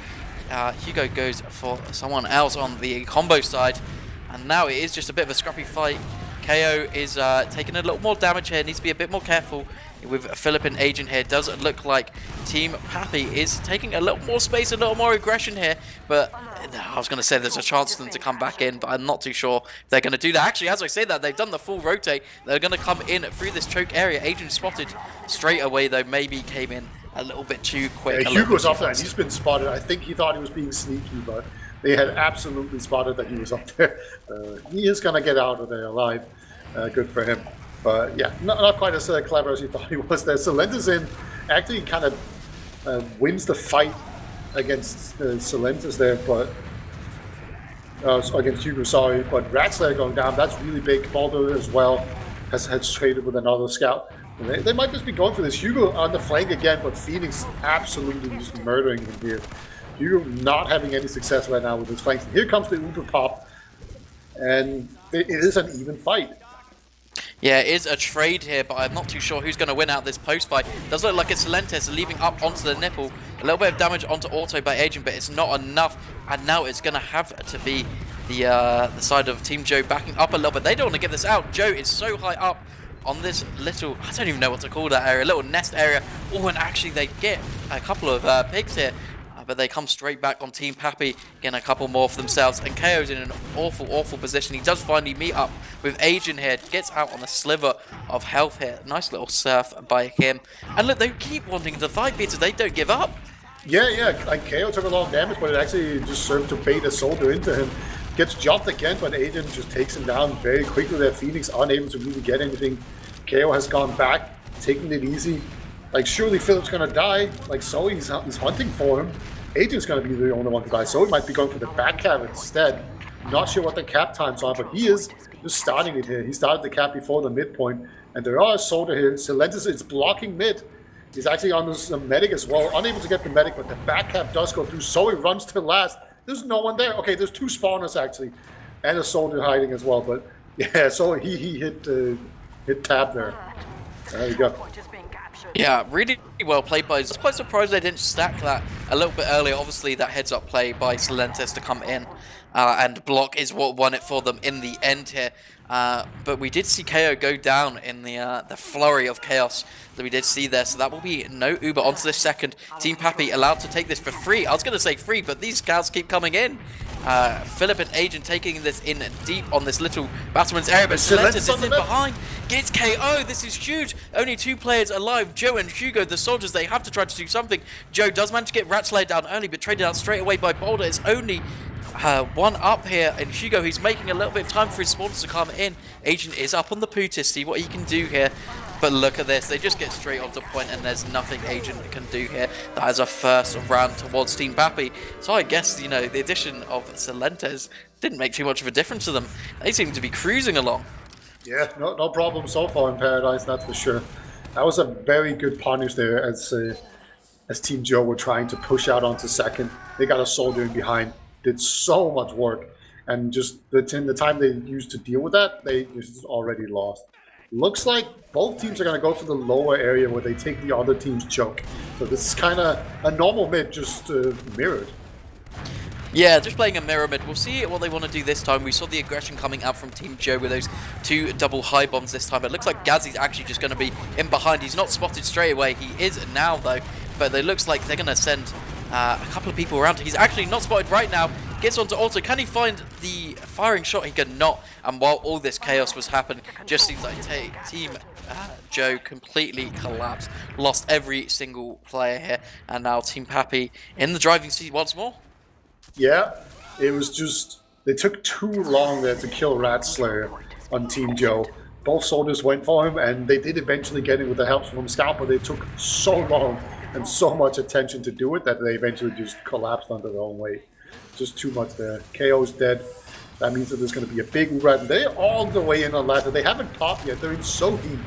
Hugo goes for someone else on the combo side. And now it is just a bit of a scrappy fight. KO is taking a little more damage here. Needs to be a bit more careful with Philip and Agent here. Does look like Team Papi is taking a little more space, a little more aggression here. But I was going to say there's a chance for them to come back in, but I'm not too sure if they're going to do that. Actually, as I say that, they've done the full rotate. They're going to come in through this choke area. Agent spotted straight away, though. Maybe came in a little bit too quick. Yeah, Hugo's off that. He's been spotted. I think he thought he was being sneaky, but they had absolutely spotted that he was up there. He is going to get out of there alive. Good for him. But yeah, not quite as clever as he thought he was there. Solentes actually kind of wins the fight against Solentes there, but against Hugo, sorry. But Ratslayer going down, that's really big. Baldur as well has traded with another scout. They might just be going for this. Hugo on the flank again, but Phoenix absolutely just murdering him here. Hugo not having any success right now with his flanks. Here comes the Uber pop, and it is an even fight. Yeah, it is a trade here, but I'm not too sure who's going to win out this post fight. Does look like it's Solentes leaving up onto the nipple. A little bit of damage onto Auto by Agent, but it's not enough. And now it's going to have to be the side of Team Joe backing up a little bit. They don't want to give this out. Joe is so high up on this little, I don't even know what to call that area, little nest area. Oh, and actually they get a couple of pigs here. But they come straight back on Team Papi, getting a couple more for themselves. And KO's in an awful, awful position. He does finally meet up with Agent here. Gets out on a sliver of health here. Nice little surf by him. And look, they keep wanting to fight Peter. They don't give up. Yeah, like KO took a lot of damage, but it actually just served to bait a soldier into him. Gets jumped again, but Agent just takes him down very quickly there. Phoenix unable to really get anything. KO has gone back, taking it easy. Like, surely Philip's gonna die. Like, Zoe's he's hunting for him. Agent's gonna be the only one to die. Zoe might be going for the back cap instead. Not sure what the cap times are, but he is just starting it here. He started the cap before the midpoint, and there are a soldier here. Silentis is blocking mid. He's actually on this medic as well, unable to get the medic, but the back cap does go through. Zoe runs to last. There's no one there. Okay, there's 2 spawners actually, and a soldier hiding as well. But yeah, so he hit tab there. There you go. Yeah, really well played by. I was quite surprised they didn't stack that a little bit earlier. Obviously, that heads-up play by Silentis to come in and block is what won it for them in the end here. But we did see KO go down in the flurry of chaos that we did see there. So that will be no Uber onto this second. Team Papi allowed to take this for free. I was going to say free, but these scouts keep coming in. Philip and Agent taking this in deep on this little battleman's area, but Silentis is in behind. Gets KO. This is huge. Only 2 players alive. Joe and Hugo, the soldiers, they have to try to do something. Joe does manage to get Rat Slayer down early, but traded out straight away by Boulder. It's only 1 up here, and Hugo, he's making a little bit of time for his spawners to come in. Agent is up on the poo to see what he can do here. But look at this, they just get straight onto point, and there's nothing Agent can do here. That is a first round towards Team Papi. So I guess, you know, the addition of Silentis didn't make too much of a difference to them. They seem to be cruising along. Yeah, no problem so far in Paradise, that's for sure. That was a very good punish there as Team Joe were trying to push out onto second. They got a soldier in behind, did so much work, and just the time they used to deal with that, they just already lost. Looks like both teams are going to go for the lower area where they take the other team's choke. So this is kind of a normal mid, just mirrored. Yeah, just playing a mirror mid. We'll see what they want to do this time. We saw the aggression coming out from Team Joe with those 2 double high bombs this time. It looks like Gazzy's actually just going to be in behind. He's not spotted straight away. He is now, though. But it looks like they're going to send a couple of people around. He's actually not spotted right now. Gets onto auto. Can he find the firing shot? He cannot. And while all this chaos was happening, just seems like Team Joe completely collapsed. Lost every single player here. And now Team Papi in the driving seat once more. Yeah, it was just, they took too long there to kill Rat Slayer on Team Joe. Both soldiers went for him, and they did eventually get it with the help from Scout, but they took so long and so much attention to do it that they eventually just collapsed under their own weight. Just too much there. KO's dead. That means that there's going to be a big red. They're all the way in on ladder. They haven't popped yet. They're in so deep.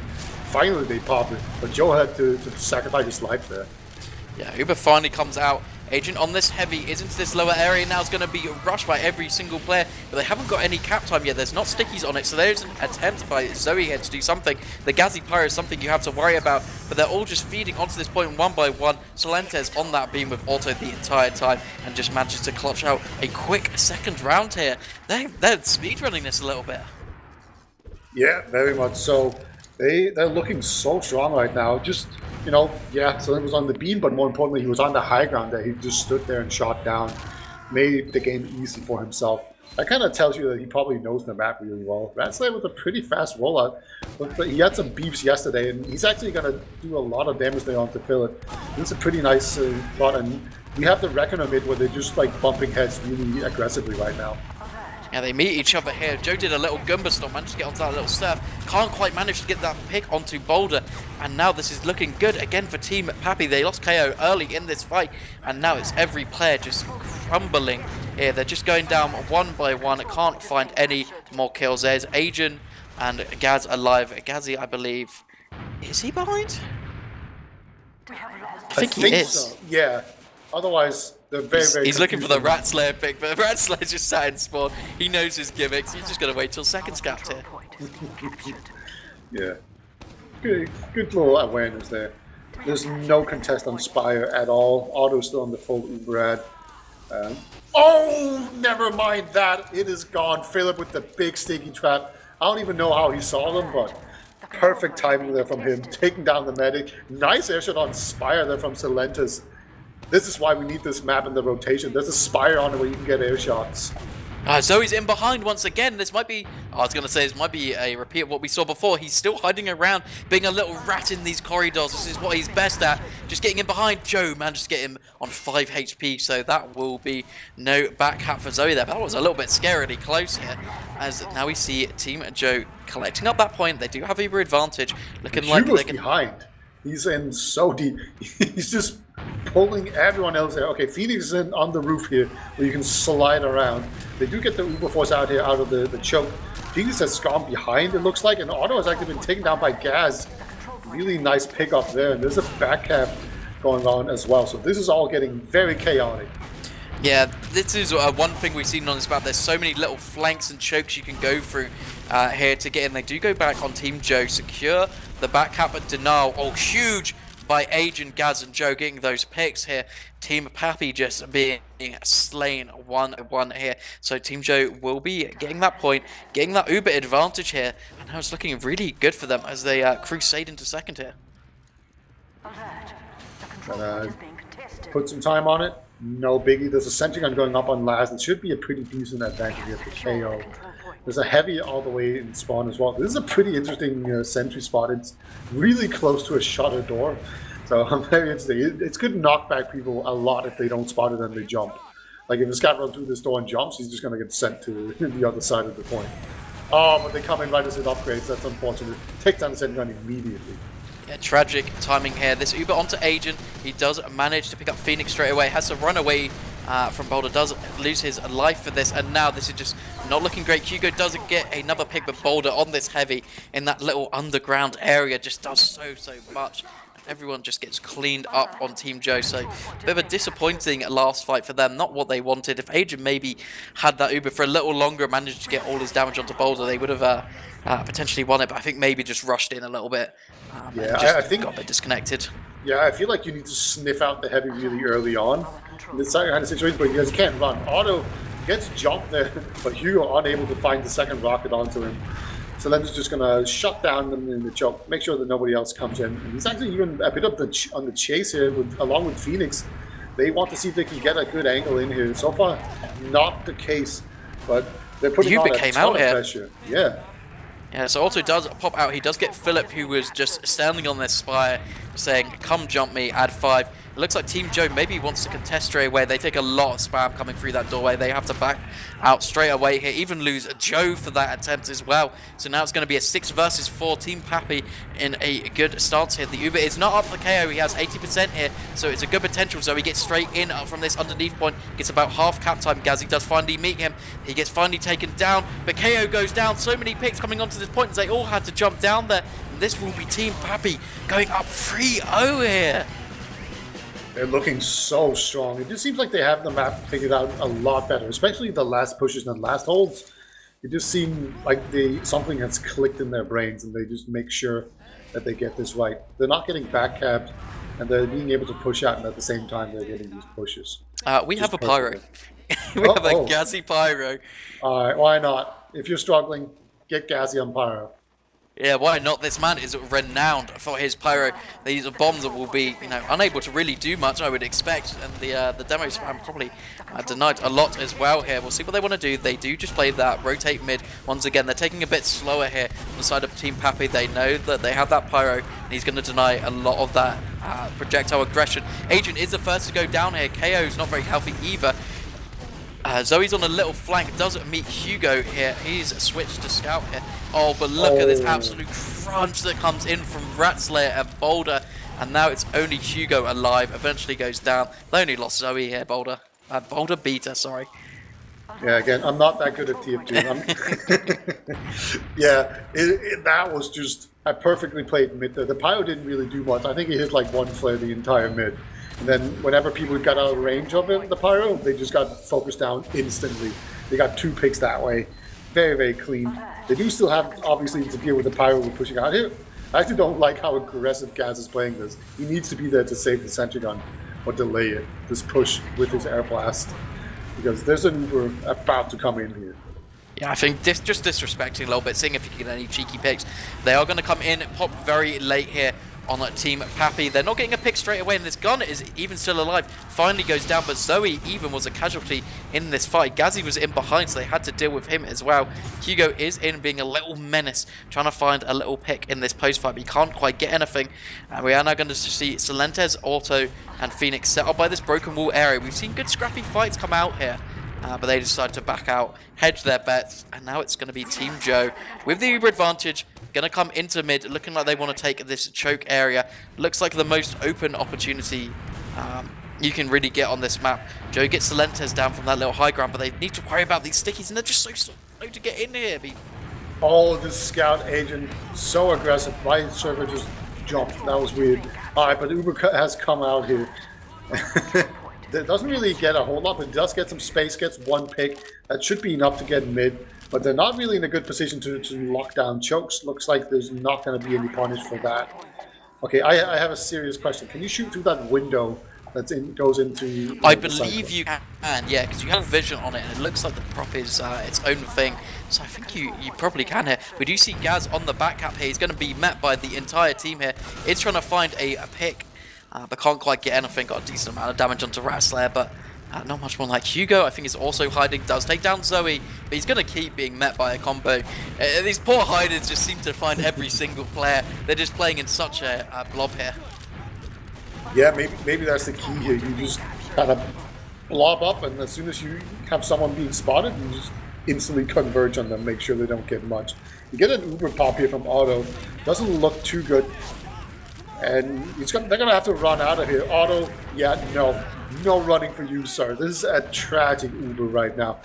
Finally, they popped it. But Joe had to sacrifice his life there. Yeah, Uber finally comes out. Agent on this heavy is into this lower area now. Is going to be rushed by every single player, but they haven't got any cap time yet. There's not stickies on it, so there's an attempt by Zoe here to do something. The Gazzy Pyro is something you have to worry about, but they're all just feeding onto this point one by one. Silentis on that beam with auto the entire time and just manages to clutch out a quick second round here. They're speedrunning this a little bit. Yeah, very much so. They're looking so strong right now. Just, you know, yeah, so he was on the beam, but more importantly, he was on the high ground there. He just stood there and shot down, made the game easy for himself. That kind of tells you that he probably knows the map really well. Ratslayer with a pretty fast rollout. But he had some beeps yesterday, and he's actually going to do a lot of damage there onto Philip. This is a pretty nice plot, and we have the Reckoner mid where they're just like bumping heads really aggressively right now. Yeah, they meet each other here. Joe did a little Goomba stomp, managed to get onto that little surf. Can't quite manage to get that pick onto Boulder. And now this is looking good again for Team Papi. They lost KO early in this fight. And now it's every player just crumbling here. They're just going down one by one. Can't find any more kills. There's Agent and Gaz alive. Gazzy, I believe. Is he behind? I think he is. So. Yeah. Otherwise, they're very he's looking for the Rat Slayer pick, but Rat Slayer's just sat in spawn. He knows his gimmicks. He's just going to wait till second scout here. Yeah. Good little awareness there. There's no contest on Spire at all. Otto's still on the full Uberad. Oh, never mind that. It is gone. Philip with the big sticky trap. I don't even know how he saw them, but perfect timing there from him. Taking down the medic. Nice airshot on Spire there from Silentis. This is why we need this map in the rotation. There's a Spire on it where you can get air shots. Zoe's in behind once again. This might be, I was going to say, this might be a repeat of what we saw before. He's still hiding around, being a little rat in these corridors. This is what he's best at. Just getting in behind. Joe managed to get him on 5 HP, so that will be no back hat for Zoe there. That was a little bit scarily close here, as now we see Team Joe collecting up that point. They do have Uber advantage. Looking like Hugo's they can... behind. He's in so deep. He's just pulling everyone else there. Okay, Phoenix is in on the roof here, where you can slide around. They do get the Uber Force out here, out of the choke. Phoenix has gone behind, it looks like, and Otto has actually been taken down by Gaz. Really nice pickup there, and there's a back cap going on as well. So this is all getting very chaotic. Yeah, this is one thing we've seen on this map. There's so many little flanks and chokes you can go through here to get in. They do go back on Team Joe, secure the back cap at Denial. Oh, huge by Agent, Gaz, and Joe getting those picks here. Team Papi just being slain 1-1 here. So Team Joe will be getting that point, getting that Uber advantage here. And now it's looking really good for them as they crusade into second here. Put some time on it. No biggie. There's a sentry gun going up on last. It should be a pretty decent advantage here for KO. There's a heavy all the way in spawn as well. This is a pretty interesting sentry spot. It's really close to a shutter door. So I'm very interested. It's good to knock back people a lot if they don't spot it and they jump. Like if a scout runs through this door and jumps, he's just going to get sent to the other side of the point. Oh, but they come in right as it upgrades. That's unfortunate. Take down the sentry gun immediately. Yeah, tragic timing here. This Uber onto Agent. He does manage to pick up Phoenix straight away. Has to run away from Boulder. Does lose his life for this. And now this is just not looking great. Hugo doesn't get another pick, but Boulder on this heavy in that little underground area just does so much. Everyone just gets cleaned up on Team Joe. So a bit of a disappointing last fight for them. Not what they wanted. If Agent maybe had that Uber for a little longer, managed to get all his damage onto Boulder, they would have potentially won it. But I think maybe just rushed in a little bit. Yeah, I think got a bit disconnected. Yeah, I feel like you need to sniff out the heavy really early on in this kind of situation, but you guys can't run. Otto gets jumped there, but Hugo unable to find the second rocket onto him. So then he's just going to shut down them in the choke, make sure that nobody else comes in. And he's actually even a bit of on the chase here, along with Phoenix. They want to see if they can get a good angle in here. So far, not the case, but they're putting on a ton of pressure. Yeah. Yeah, so Otto does pop out. He does get Philip, who was just standing on their spire, saying, "Come jump me, add 5." It looks like Team Joe maybe wants to contest straight away. They take a lot of spam coming through that doorway. They have to back out straight away here. Even lose Joe for that attempt as well. So now it's going to be a 6 versus 4. Team Papi in a good stance here. The Uber is not up for KO. He has 80% here, so it's a good potential. So he gets straight in from this underneath point. Gets about half cap time. Gazzy does finally meet him. He gets finally taken down, but KO goes down. So many picks coming onto this point. They all had to jump down there. And this will be Team Papi going up 3-0 here. They're looking so strong. It just seems like they have the map figured out a lot better, especially the last pushes and last holds. It just seems like something has clicked in their brains and they just make sure that they get this right. They're not getting back capped and they're being able to push out, and at the same time they're getting these pushes. We have a pyro. We have a Gazzy pyro. Alright, why not? If you're struggling, get Gazzy on pyro. Yeah, why not? This man is renowned for his pyro. These are bombs that will be, unable to really do much, I would expect. And the demo spam probably denied a lot as well here. We'll see what they want to do. They do just play that rotate mid. Once again, they're taking a bit slower here on the side of Team Papi. They know that they have that pyro, and he's going to deny a lot of that projectile aggression. Agent is the first to go down here. KO's not very healthy either. Zoe's on a little flank, doesn't meet Hugo here. He's switched to scout here. Oh, but look at this absolute crunch that comes in from Ratslayer and Boulder. And now it's only Hugo alive. Eventually goes down. They only lost Zoe here, Boulder. Boulder beat her, sorry. Yeah, again, I'm not that good at TF2. Yeah, that was just a perfectly played mid there. The pyro didn't really do much. I think he hit like 1 flare the entire mid. And then whenever people got out of range of it, the pyro, they just got focused down instantly. They got 2 picks that way. Very, very clean. They do still have, obviously, to deal with the pyro we're pushing out here. I actually don't like how aggressive Gaz is playing this. He needs to be there to save the sentry gun or delay it. Just push with his air blast. Because there's an Uber about to come in here. Yeah, I think just disrespecting a little bit, seeing if you can get any cheeky picks. They are going to come in, pop very late here on Team Papi. They're not getting a pick straight away, and this gun is even still alive. Finally goes down, but Zoe even was a casualty in this fight. Gazzy was in behind, so they had to deal with him as well. Hugo is in, being a little menace, trying to find a little pick in this post-fight, but he can't quite get anything. And we are now going to see Celentes, Auto, and Phoenix set up by this broken wall area. We've seen good scrappy fights come out here. But they decided to back out, hedge their bets, and now it's going to be Team Joe with the Uber advantage, going to come into mid, looking like they want to take this choke area. Looks like the most open opportunity you can really get on this map. Joe gets Celentes down from that little high ground, but they need to worry about these stickies, and they're just so slow to get in here. Oh, this scout agent, so aggressive. My server just jumped. That was weird. Alright, but Uber has come out here. It doesn't really get a whole lot, but it does get some space, gets one pick. That should be enough to get mid, but they're not really in a good position to lock down chokes. Looks like there's not going to be any punish for that. Okay, I have a serious question. Can you shoot through that window that goes into... I believe you can, yeah, because you have vision on it, and it looks like the prop is its own thing. So I think you probably can here. We do see Gaz on the back cap here. He's going to be met by the entire team here. It's trying to find a pick. But can't quite get anything. Got a decent amount of damage onto Ratslayer, but not much more like Hugo. I think is also hiding. Does take down Zoe, but he's going to keep being met by a combo. These poor hiders just seem to find every single player. They're just playing in such a blob here. Yeah, maybe that's the key here. You just kind of blob up, and as soon as you have someone being spotted, you just instantly converge on them, make sure they don't get much. You get an Uber pop here from Auto. Doesn't look too good. And they're going to have to run out of here. Auto, yeah, no running for you, sir. This is a tragic Uber right now.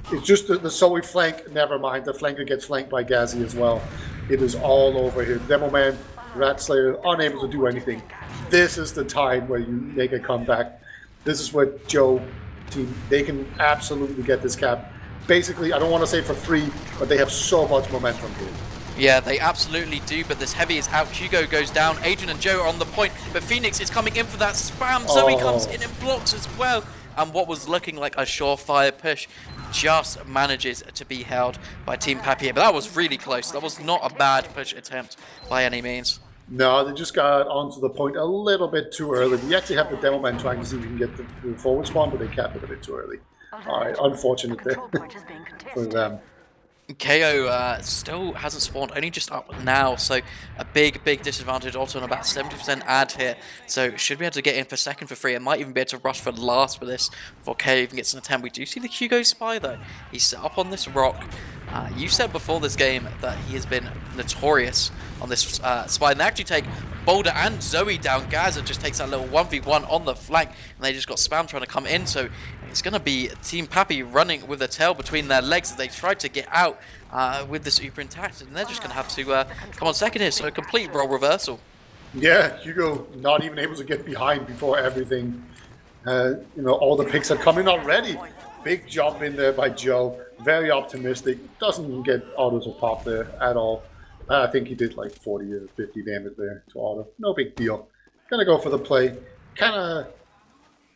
It's just the Zoe flank, never mind. The flanker gets flanked by Gazzy as well. It is all over here. Demo Man, Ratslayer, unable to do anything. This is the time where you make a comeback. This is where Joe team, they can absolutely get this cap. Basically, I don't want to say for free, but they have so much momentum here. Yeah, they absolutely do, but this heavy is out. Hugo goes down. Adrian and Joe are on the point, but Phoenix is coming in for that spam. Zoe comes in and blocks as well. And what was looking like a surefire push just manages to be held by Team Papi. But that was really close. That was not a bad push attempt by any means. No, they just got onto the point a little bit too early. We actually have the demo man trying to see if we can get the forward spawn, but they capped it a bit too early. Alright, unfortunate there for them. KO still hasn't spawned, only just up now, so a big disadvantage. Also on about 70% ad here, so should be able to get in for second for free, and might even be able to rush for last for this before KO even gets an attempt. We do see the Hugo spy though. He's set up on this rock. You said before this game that he has been notorious on this spy, and they actually take Boulder and Zoe down. Gaza just takes that little 1v1 on the flank, and they just got spam trying to come in, so it's going to be Team Papi running with a tail between their legs as they try to get out with this Uber intact, and they're just going to have to come on second here, so a complete role reversal. Yeah, Hugo not even able to get behind before everything. All the picks are coming already. Big jump in there by Joe. Very optimistic. Doesn't get Auto to pop there at all. I think he did like 40 or 50 damage there to Auto. No big deal. Gonna go for the play.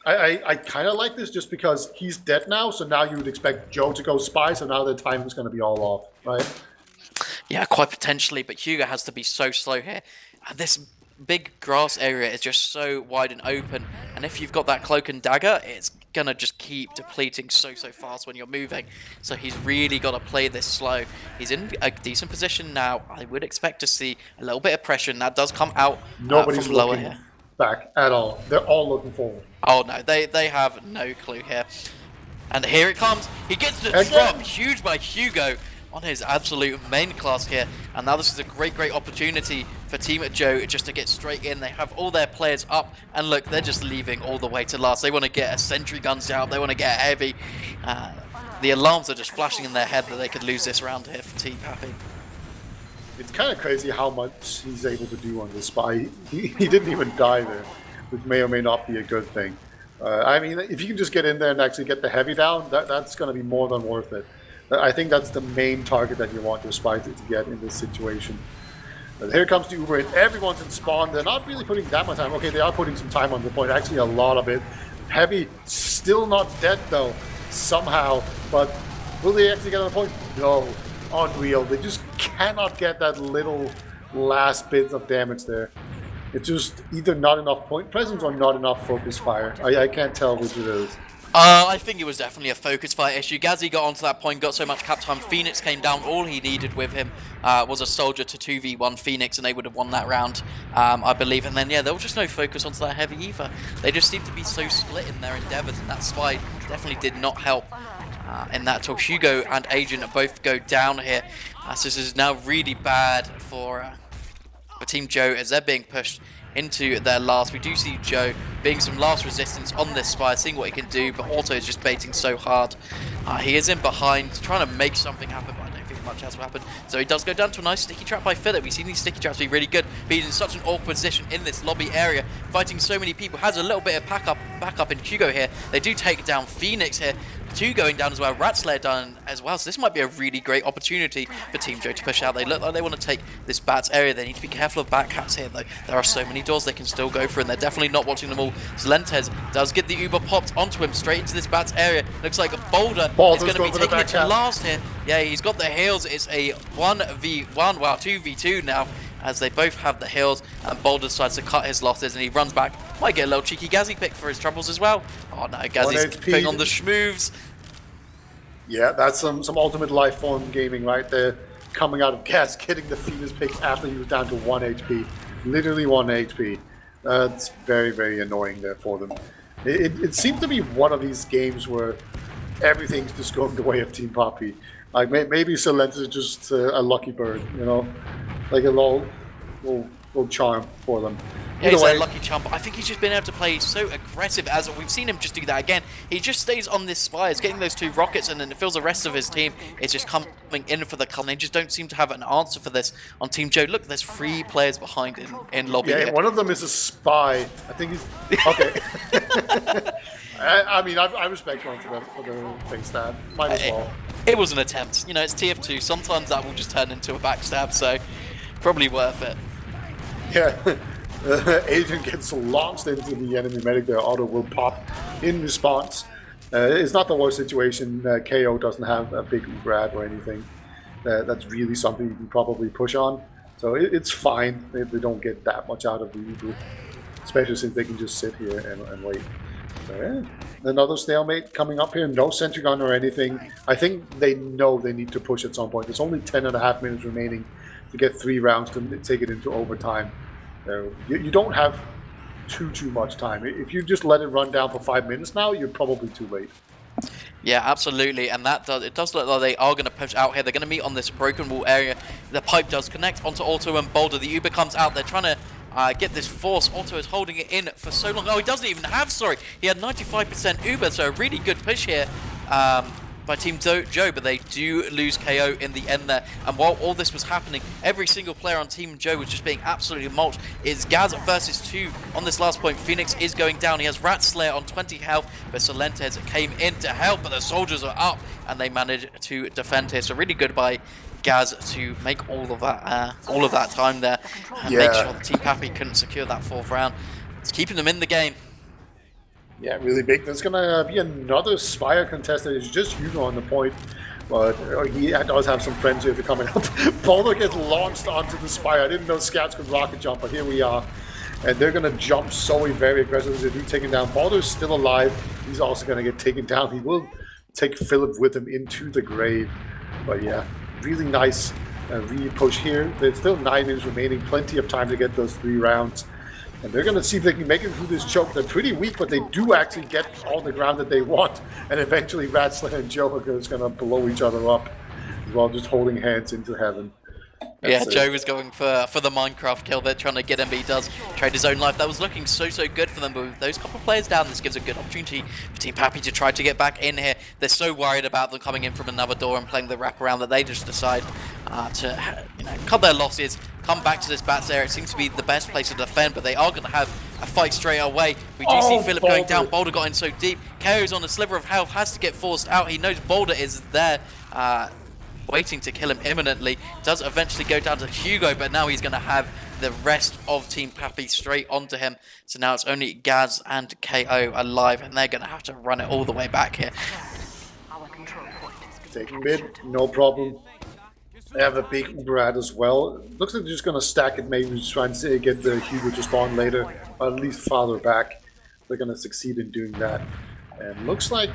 I kind of like this just because he's dead now, so now you would expect Joe to go spy, so now the time is going to be all off, right? Yeah, quite potentially, but Hugo has to be so slow here. This big grass area is just so wide and open, and if you've got that cloak and dagger, it's going to just keep depleting so fast when you're moving, so he's really got to play this slow. He's in a decent position now. I would expect to see a little bit of pressure, and that does come out from lower here. Back at all. They're all looking forward. Oh no, they have no clue here. And here it comes. He gets the drop. Huge by Hugo on his absolute main class here. And now this is a great opportunity for Team Joe just to get straight in. They have all their players up. And look, they're just leaving all the way to last. They want to get a sentry guns out. They want to get heavy. The alarms are just flashing in their head that they could lose this round here for Team Papi. It's kind of crazy how much he's able to do on this spy. He didn't even die there, which may or may not be a good thing. I mean, if you can just get in there and actually get the heavy down, that's going to be more than worth it. I think that's the main target that you want your spy to get in this situation. But here comes the Uber, and everyone's in spawn. They're not really putting that much time. Okay, they are putting some time on the point, actually a lot of it. Heavy, still not dead though, somehow. But will they actually get on the point? No. Unreal. They just cannot get that little last bit of damage there. It's just either not enough point presence or not enough focus fire. I can't tell which it is. I think it was definitely a focus fire issue. Gazzy got onto that point, got so much cap time. Phoenix came down. All he needed with him was a soldier to 2v1 Phoenix, and they would have won that round, I believe. And then, yeah, there was just no focus onto that heavy either. They just seemed to be so split in their endeavors, and that spy definitely did not help in that talk. Hugo and Agent both go down here. So this is now really bad for Team Joe as they're being pushed into their last. We do see Joe being some last resistance on this spy, seeing what he can do, but Auto is just baiting so hard. He is in behind, trying to make something happen, but I don't think much has happened. So he does go down to a nice sticky trap by Philip. We've seen these sticky traps be really good, but he's in such an awkward position in this lobby area, fighting so many people. Has a little bit of backup in Hugo here. They do take down Phoenix here. 2 going down as well, Ratslayer done as well, so this might be a really great opportunity for Team Joe to push out. They look like they want to take this Bats area. They need to be careful of backcaps here though. There are so many doors they can still go through, and they're definitely not watching them all. Zalentez does get the Uber popped onto him straight into this Bats area. Looks like a Boulder is going to be taking it to last here. Yeah, he's got the heals. It's a 1v1, well 2v2 now, as they both have the heals, and Boulder decides to cut his losses, and he runs back. Might get a little cheeky Gazzy pick for his troubles as well. Oh no, Gazzy's putting on the schmoves. Yeah, that's some ultimate life form gaming right there. Coming out of Gaz, getting the Phoenix pick after he was down to 1 HP. Literally 1 HP. It's very, very annoying there for them. It seems to be one of these games where everything's just going the way of Team Papi. Like maybe Silence is just a lucky bird, you know? Like a little charm for them. Yeah, he's a lucky charm, but I think he's just been able to play so aggressive, as we've seen him just do that again. He just stays on this spires, getting those 2 rockets, and then it feels the rest of his team is just coming in for the kill. They just don't seem to have an answer for this on Team Joe. Look, there's 3 players behind in lobby. Yeah, here. One of them is a spy. I think he's... Okay. I mean, I respect one for the face stab. Might as well. It was an attempt. You know, it's TF2. Sometimes that will just turn into a backstab, so probably worth it. Yeah. Agent gets launched into the enemy medic. Their auto will pop in response. It's not the worst situation. KO doesn't have a big grab or anything. That's really something you can probably push on. So it's fine. They don't get that much out of the Uber, especially since they can just sit here and wait. So, yeah. Another stalemate coming up here. No sentry gun or anything. I think they know they need to push at some point. There's only 10.5 minutes remaining to get 3 rounds to take it into overtime. You don't have too much time. If you just let it run down for 5 minutes now, you're probably too late. Yeah, absolutely, and it does look like they are going to push out here. They're going to meet on this broken wall area. The pipe does connect onto Auto and Boulder. The Uber comes out. They're trying to get this force. Auto is holding it in for so long. Oh, he doesn't even have, sorry. He had 95% Uber, so a really good push here by Team Joe, but they do lose KO in the end there. And while all this was happening, every single player on Team Joe was just being absolutely mulched. It's Gaz versus 2 on this last point. Phoenix is going down. He has Ratslayer on 20 health, but Solentes came in to help, but the soldiers are up, and they managed to defend here. So really good by Gaz to make all of that time there, and make sure the Team Papi couldn't secure that 4th round. It's keeping them in the game. Yeah, really big. There's going to be another Spire contestant. It's just Hugo on the point, but he does have some friends here to come in. Boulder gets launched onto the Spire. I didn't know Scouts could rocket jump, but here we are. And they're going to jump Zoe very aggressively. They do take him down. Boulder's still alive. He's also going to get taken down. He will take Philip with him into the grave. But yeah, really nice re-push here. There's still 9 minutes remaining. Plenty of time to get those 3 rounds. And they're going to see if they can make it through this choke. They're pretty weak, but they do actually get all the ground that they want. And eventually Ratslayer and Joe are just going to blow each other up while just holding hands into heaven. That's Joe was going for the Minecraft kill. They're trying to get him, but he does trade his own life. That was looking so good for them, but with those couple of players down, this gives a good opportunity for Team Papi to try to get back in here. They're so worried about them coming in from another door and playing the wraparound that they just decide to cut their losses, come back to this Bats area. It seems to be the best place to defend, but they are going to have a fight straight away. We do see Philip going down. Boulder got in so deep. KO's on a sliver of health, has to get forced out. He knows Boulder is there, waiting to kill him imminently. Does eventually go down to Hugo, but now he's going to have the rest of Team Papi straight onto him. So now it's only Gaz and KO alive, and they're going to have to run it all the way back here. Taking mid, no problem. They have a big Uber ad as well. Looks like they're just going to stack it, maybe just trying to get the Hugo to spawn later, or at least farther back. They're going to succeed in doing that. And looks like,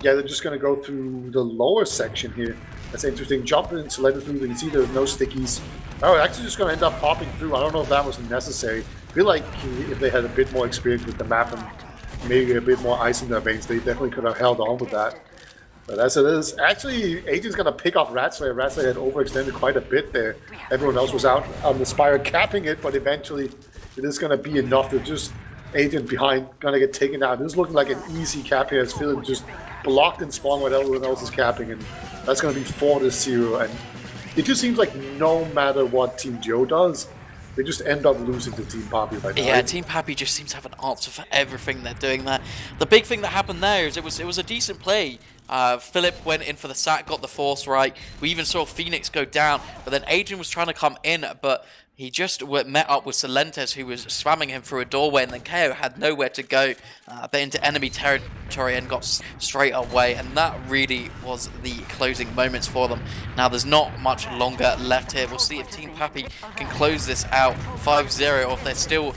yeah, they're just going to go through the lower section here. That's interesting. Jump into let it through. You can see there's no stickies. Oh, actually just going to end up popping through. I don't know if that was necessary. I feel like if they had a bit more experience with the map and maybe a bit more ice in their veins, they definitely could have held on with that. But as it is, actually, Agent's going to pick off Ratslayer. Ratslayer had overextended quite a bit there. Everyone else was out on the Spire capping it, but eventually it is going to be enough to just Agent behind, going to get taken out. This is looking like an easy cap here. It's feeling just blocked in spawn while everyone else is capping, and that's going to be 4-0. And it just seems like no matter what Team Joe does, they just end up losing to Team Papi right now. Yeah, Team Papi just seems to have an answer for everything they're doing there. The big thing that happened there is it was a decent play. Philip went in for the sack, got the force right. We even saw Phoenix go down, but then Adrian was trying to come in, but he just met up with Solentes, who was spamming him through a doorway, and then KO had nowhere to go but into enemy territory and got straight away, and that really was the closing moments for them. Now there's not much longer left here. We'll see if Team Papi can close this out 5-0, or if they're still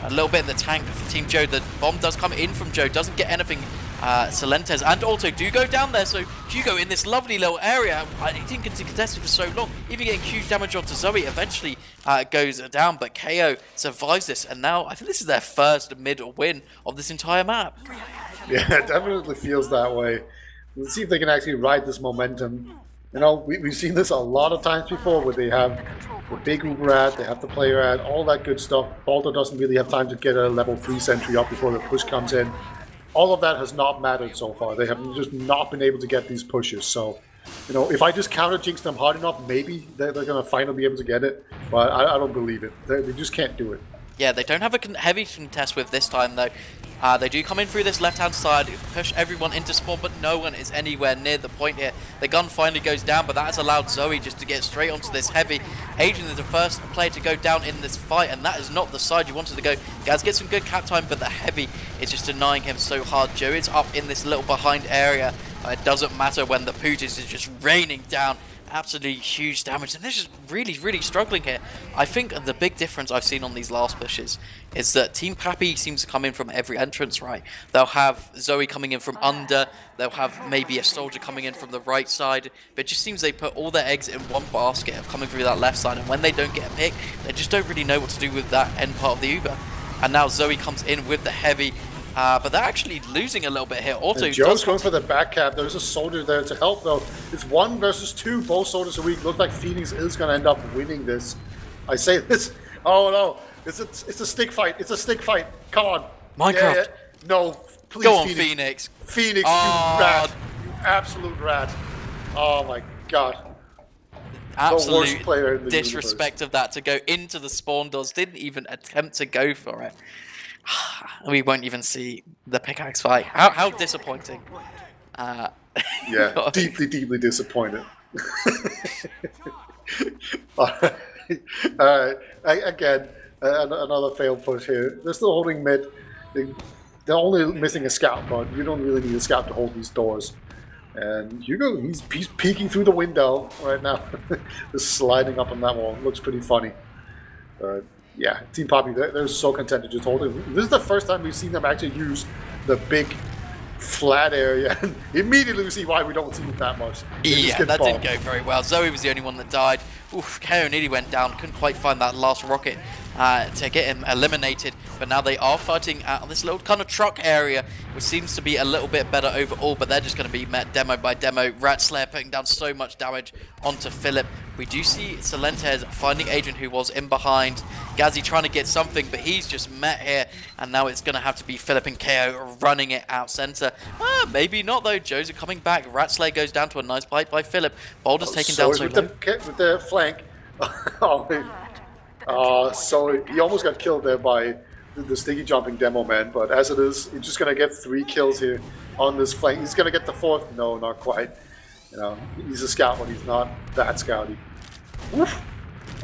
a little bit in the tank for Team Joe. The bomb does come in from Joe, doesn't get anything. Solentes and Alto do go down there, so Hugo in this lovely little area, he didn't get to contest it for so long, even getting huge damage onto Zoe, eventually goes down, but KO survives this, and now I think this is their first mid win of this entire map. Yeah, it definitely feels that way. Let's see if they can actually ride this momentum. You know, we've seen this a lot of times before, where they have the big Uber ad, they have the player ad, all that good stuff. Balto doesn't really have time to get a level 3 sentry up before the push comes in. All of that has not mattered so far. They have just not been able to get these pushes. So, you know, if I just counter jinx them hard enough, maybe they're going to finally be able to get it. But I don't believe it. They just can't do it. Yeah, they don't have a heavy contest with this time, though. They do come in through this left-hand side, push everyone into spawn, but no one is anywhere near the point here. The gun finally goes down, but that has allowed Zoe just to get straight onto this heavy. Adrian is the first player to go down in this fight, and that is not the side you wanted to go. Gaz gets some good cap time, but the heavy is just denying him so hard. Joe is up in this little behind area. It doesn't matter when the Putis is just raining down. Absolutely huge damage, and this is really struggling here. I think the big difference I've seen on these last pushes is that Team Papi seems to come in from every entrance, right? They'll have Zoe coming in from under, they'll have maybe a soldier coming in from the right side, but it just seems they put all their eggs in one basket of coming through that left side, and when they don't get a pick, they just don't really know what to do with that end part of the Uber. And now Zoe comes in with the heavy, but they're actually losing a little bit here. Also, Joe's going for the back cap. There's a soldier there to help, though. It's 1 versus 2. Both soldiers are weak. Looks like Phoenix is going to end up winning this. I say this. Oh, no. It's a stick fight. It's a stick fight. Come on. Minecraft. Yeah. No, please, go on, Phoenix. Phoenix, you rat. You absolute rat. Oh, my God. Absolute the worst player in the disrespect universe. of that to go into the spawn doors. Didn't even attempt to go for it. We won't even see the pickaxe fight. How disappointing. Yeah, deeply disappointed. Alright, again, another failed push here. They're still holding mid. They're only missing a scout, but you don't really need a scout to hold these doors. And Hugo, he's peeking through the window right now. Just sliding up on that wall. Looks pretty funny. Yeah, Team Papi, they're so content to just hold it. This is the first time we've seen them actually use the big flat area. And immediately we see why we don't see it that much. Yeah, that didn't go very well. Zoe was the only one that died. Oof, KO nearly went down. Couldn't quite find that last rocket to get him eliminated. But now they are fighting out this little kind of truck area, which seems to be a little bit better overall. But they're just going to be met demo by demo. Ratslayer putting down so much damage onto Philip. We do see Solentes finding Adrian, who was in behind. Gazzy trying to get something, but he's just met here. And now it's going to have to be Philip and KO running it out center. Maybe not, though. Joe's coming back. Ratslayer goes down to a nice bite by Philip. Boulder's taken down so with the flank. So he almost got killed there by the sticky jumping demo man. But as it is, he's just going to get 3 kills here on this flank. He's going to get the 4th. No, not quite. You know, he's a scout, but he's not that scouty. Oof.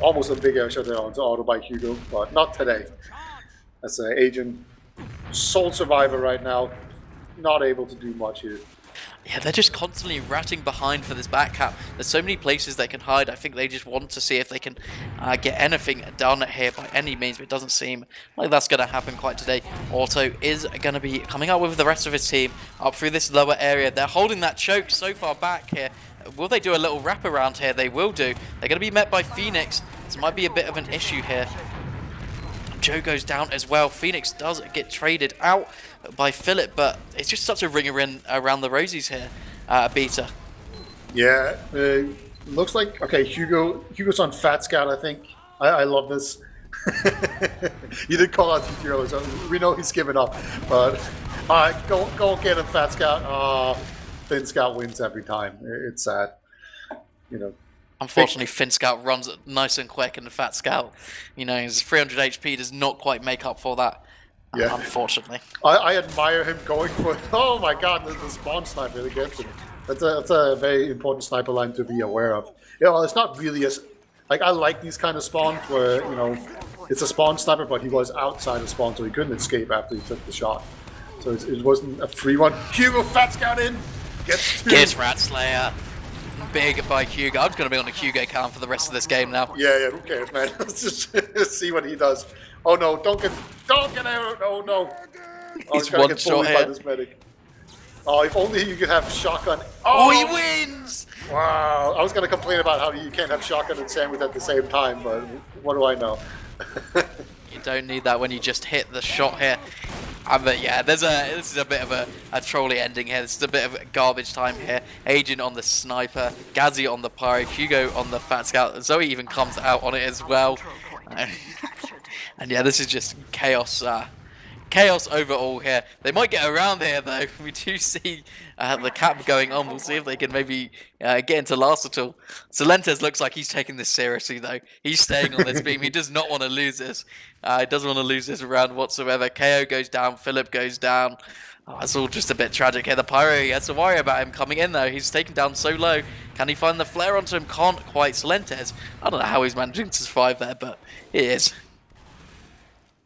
Almost a big air shot there onto auto by Hugo, but not today. That's an agent, sole survivor right now, not able to do much here. Yeah, they're just constantly ratting behind for this back cap. There's so many places they can hide. I think they just want to see if they can get anything done here by any means, but it doesn't seem like that's going to happen quite today. Auto is going to be coming up with the rest of his team up through this lower area. They're holding that choke so far back here. Will they do a little wrap around here? They will do. They're going to be met by Phoenix. This might be a bit of an issue here. Joe goes down as well. Phoenix does get traded out by Philip, but it's just such a ringer in around the rosies here, Beta. Yeah, looks like okay. Hugo's on Fat Scout. I think I love this. You did call out TT earlier, so we know he's given up. But all right, go get him, Fat Scout. Thin Scout wins every time. It's sad, you know. Unfortunately, Thin Scout runs nice and quick, and the Fat Scout, his 300 HP does not quite make up for that. Yeah. Unfortunately. I admire him going for. Oh my God, the spawn sniper against him. That's a very important sniper line to be aware of. Yeah, well, it's not really as like I like these kind of spawns where it's a spawn sniper, but he was outside of spawn, so he couldn't escape after he took the shot. So it wasn't a free one. Hugo Fat Scout in. Gets Rat Slayer. Big by Hugo. I'm just going to be on a Hugo count for the rest of this game now. Yeah, who cares, man? Let's just see what he does. Oh no, don't get out! Oh no! He's one shot here. By this medic. Oh, if only you could have shotgun. Oh, he wins! Wow, I was going to complain about how you can't have shotgun and sandwich at the same time, but what do I know? You don't need that when you just hit the shot here. But yeah, this is a bit of a trolley ending here. This is a bit of a garbage time here. Agent on the sniper, Gazzy on the pyro, Hugo on the Fat Scout. Zoe even comes out on it as well. And yeah, this is just chaos. Chaos overall here. They might get around here though. We do see the cap going on. We'll see if they can maybe get into last at all. Solentes looks like he's taking this seriously though. He's staying on this beam. He does not want to lose this. He doesn't want to lose this round whatsoever. KO goes down. Philip goes down. Oh, it's all just a bit tragic here. The Pyro, he has to worry about him coming in though. He's taken down so low. Can he find the flare onto him? Can't quite. Solentes, I don't know how he's managing to survive there, but he is.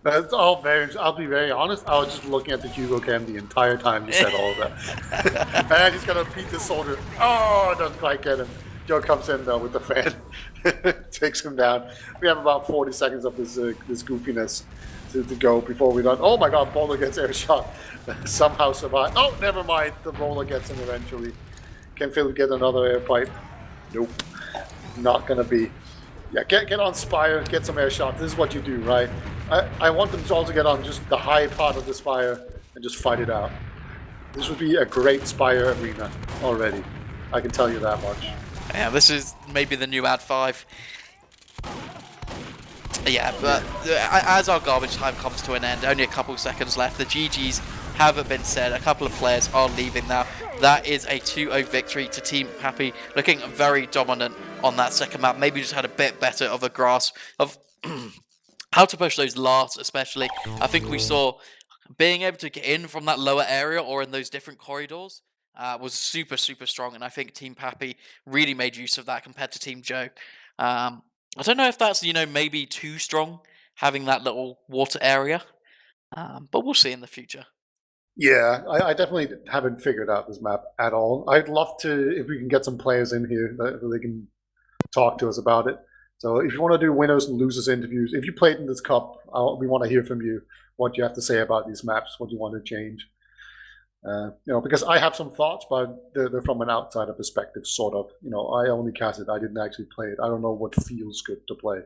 That's all very. I'll be very honest. I was just looking at the Hugo cam the entire time you said all of that. And he's gonna beat the soldier. Oh, it doesn't quite get him. Joe comes in though with the fan, takes him down. We have about 40 seconds of this goofiness to go before we done. Oh my God, Bowler gets air shot. Somehow survive. Oh, never mind. The Bowler gets him eventually. Can Phil get another air pipe? Nope. Not gonna be. Yeah, get on Spire, get some air shots. This is what you do, right? I want them all to get on just the high part of the Spire and just fight it out. This would be a great Spire arena already. I can tell you that much. Yeah, this is maybe the new Ad 5. Yeah, but as our garbage time comes to an end, only a couple seconds left. The GGs have been said. A couple of players are leaving now. That is a 2-0 victory to Team Papi, looking very dominant on that second map. Maybe just had a bit better of a grasp of how to push those last, especially. I think we saw being able to get in from that lower area or in those different corridors was super, super strong. And I think Team Papi really made use of that compared to Team Joe. I don't know if that's, maybe too strong, having that little water area. But we'll see in the future. Yeah, I definitely haven't figured out this map at all. I'd love to, if we can get some players in here that they can talk to us about it. So if you want to do winners and losers interviews, if you played in this cup, we want to hear from you, what you have to say about these maps, what you want to change. Because I have some thoughts, but they're from an outsider perspective, sort of. I only cast it. I didn't actually play it. I don't know what feels good to play.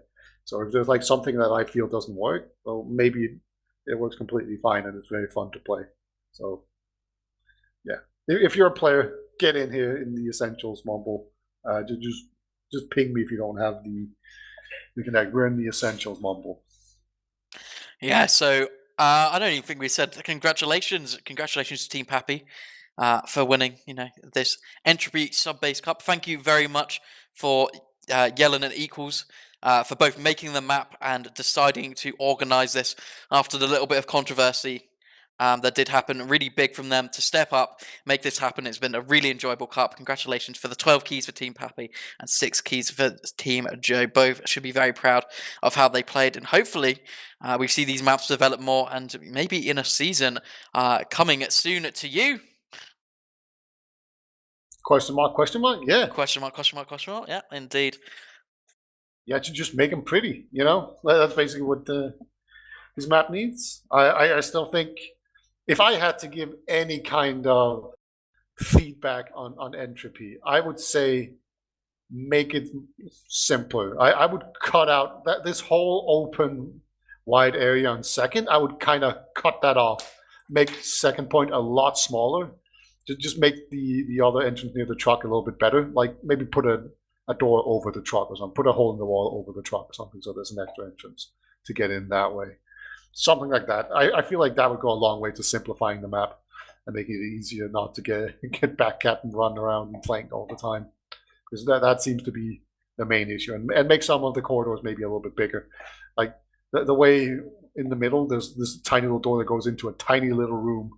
So if there's like something that I feel doesn't work, well, maybe it works completely fine and it's very fun to play. So, yeah, if you're a player, get in here in the Essentials Mumble. Just ping me if you don't have the connect. We're in the Essentials Mumble. Yeah, so I don't even think we said congratulations to Team Papi for winning. This Entropy Subbase Cup. Thank you very much for yelling at equals. For both making the map and deciding to organize this after the little bit of controversy that did happen. Really big from them to step up, make this happen. It's been a really enjoyable cup. Congratulations for the 12 keys for Team Papi and 6 keys for Team Joe. Both should be very proud of how they played, and hopefully we see these maps develop more and maybe in a season coming soon to you. Question mark? Question mark? Yeah. Question mark, question mark, question mark. Yeah, indeed. Yeah, to just make them pretty. You know, that's basically what this map needs. I still think if I had to give any kind of feedback on Entropy, I would say make it simpler. I would cut out this whole open wide area on second. I would kind of cut that off. Make second point a lot smaller. To just make the other entrance near the truck a little bit better. Like maybe put a door over the truck or something. Put a hole in the wall over the truck or something so there's an extra entrance to get in that way. Something like that. I feel like that would go a long way to simplifying the map and making it easier not to get backcat and run around and flank all the time. Because that seems to be the main issue. And make some of the corridors maybe a little bit bigger. Like the way in the middle, there's this tiny little door that goes into a tiny little room,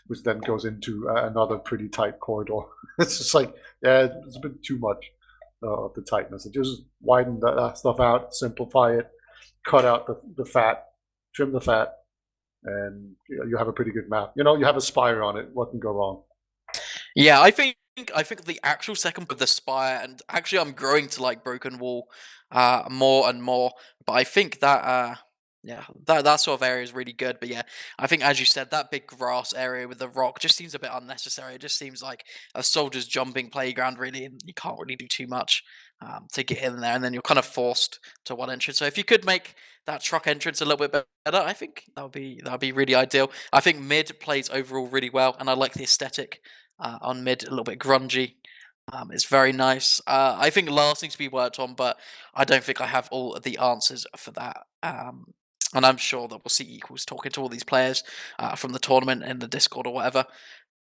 which then goes into another pretty tight corridor. It's just like, yeah, it's a bit too much of the tightness. It just widen that stuff out, simplify it, cut out the fat, trim the fat, and you have a pretty good map. You know, you have a spire on it. What can go wrong? Yeah, I think the actual second with the spire, and actually I'm growing to like Broken Wall more and more. But I think that yeah, that sort of area is really good. But yeah, I think as you said, that big grass area with the rock just seems a bit unnecessary. It just seems like a soldier's jumping playground, really, and you can't really do too much to get in there, and then you're kind of forced to one entrance. So if you could make that truck entrance a little bit better, I think that would be really ideal. I think mid plays overall really well, and I like the aesthetic on mid, a little bit grungy. It's very nice. I think last needs to be worked on, but I don't think I have all of the answers for that. And I'm sure that we'll see equals talking to all these players from the tournament in the Discord or whatever.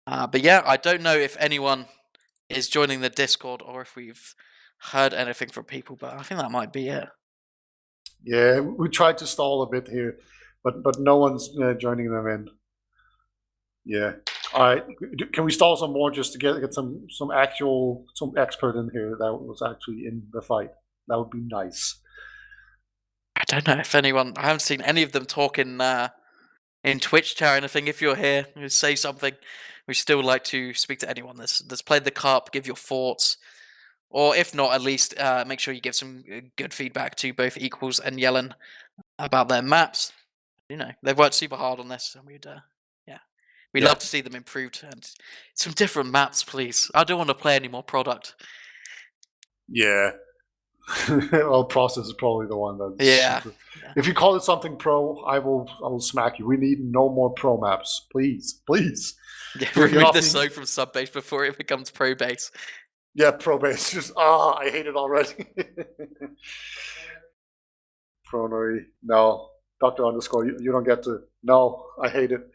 But yeah, I don't know if anyone is joining the Discord or if we've heard anything from people, but I think that might be it. Yeah, we tried to stall a bit here, but no one's joining them in. Yeah. All right. Can we stall some more just to get some expert in here that was actually in the fight? That would be nice. I don't know if anyone. I haven't seen any of them talk in Twitch chat or anything. If you're here, say something. We still like to speak to anyone that's played the cup. Give your thoughts, or if not, at least make sure you give some good feedback to both Equals and Yellen about their maps. You know, they've worked super hard on this, and we'd Yeah. love to see them improved and some different maps, please. I don't want to play any more product. Yeah. Well, process is probably the one that's Yeah. super. If you call it something pro, I will smack you. We need no more pro maps, please, please. Yeah, You're remove not the being- so from Subbase before it becomes pro base. Yeah, pro base. Just I hate it already. Pronery, no. Doctor underscore, you don't get to. No, I hate it.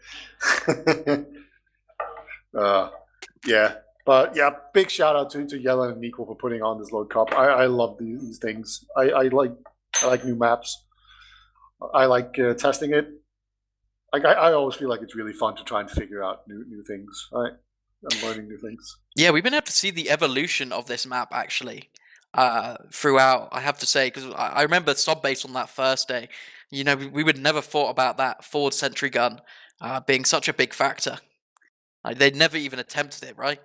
Yeah, but yeah, big shout out to Yellen and Nico for putting on this Load Cup. I love these things. I like new maps. I like testing it. Like I always feel like it's really fun to try and figure out new things. Right, I'm learning new things. Yeah, we've been able to see the evolution of this map actually throughout. I have to say because I remember Subbase on that first day. You know, we would never thought about that forward sentry gun being such a big factor. Like, they'd never even attempted it, right?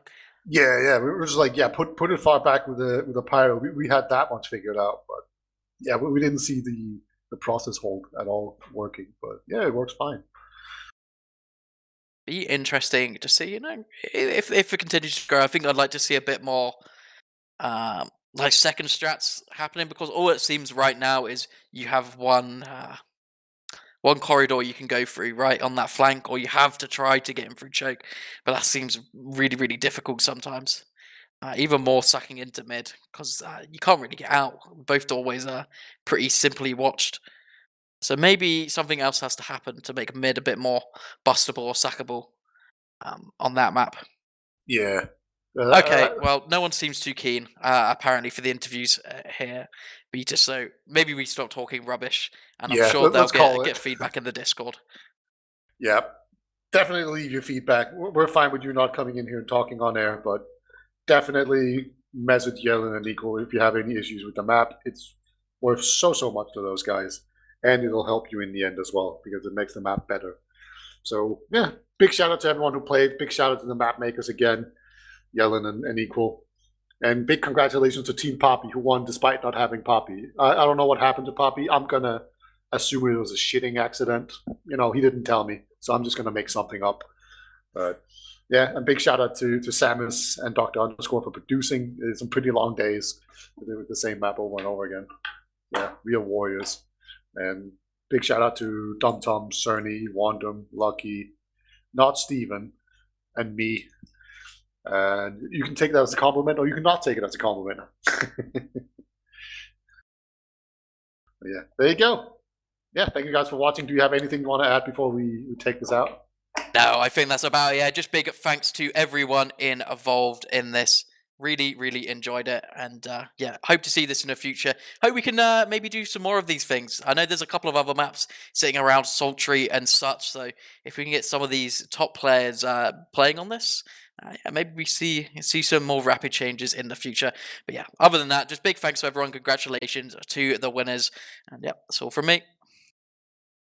Yeah. We were just like, yeah, put it far back with the pyro. We had that much figured out, but yeah, we didn't see the process hold at all working. But yeah, it works fine. Be interesting to see. You know, if it continues to grow, I think I'd like to see a bit more like second strats happening because all it seems right now is you have one corridor you can go through right on that flank, or you have to try to get him through choke, but that seems really really difficult sometimes. Even more sucking into mid because you can't really get out. Both doorways are pretty simply watched. So maybe something else has to happen to make mid a bit more bustable or sackable on that map. Yeah. Okay, well, no one seems too keen, apparently, for the interviews here, Beta, so maybe we stop talking rubbish, and I'm Yeah, sure they'll let's call get it. feedback in the Discord. Yeah, definitely leave your feedback. We're fine with you not coming in here and talking on air, but definitely message Yellen and Nico if you have any issues with the map. It's worth so much to those guys, and it'll help you in the end as well because it makes the map better. So yeah, big shout out to everyone who played. Big shout out to the map makers again. Yellen and Equal. And big congratulations to Team Papi, who won despite not having Papi. I don't know what happened to Papi. I'm gonna assume it was a shitting accident. He didn't tell me, so I'm just gonna make something up. But yeah, a big shout out to Samus and Dr. Underscore for producing. It's some pretty long days with the same map over and over again. Yeah, real warriors. And big shout out to Dum Tum, Cerny, Wandum, Lucky, not Steven, and me. And you can take that as a compliment, or you can not take it as a compliment. Yeah, there you go. Yeah, thank you guys for watching. Do you have anything you want to add before we take this out? No, I think that's about it. Yeah, just big thanks to everyone involved in this. Really, really enjoyed it, and yeah, hope to see this in the future. Hope we can maybe do some more of these things. I know there's a couple of other maps sitting around Sultry and such, so if we can get some of these top players playing on this, maybe we see some more rapid changes in the future. But yeah, other than that, just big thanks to everyone. Congratulations to the winners, and yeah, that's all from me.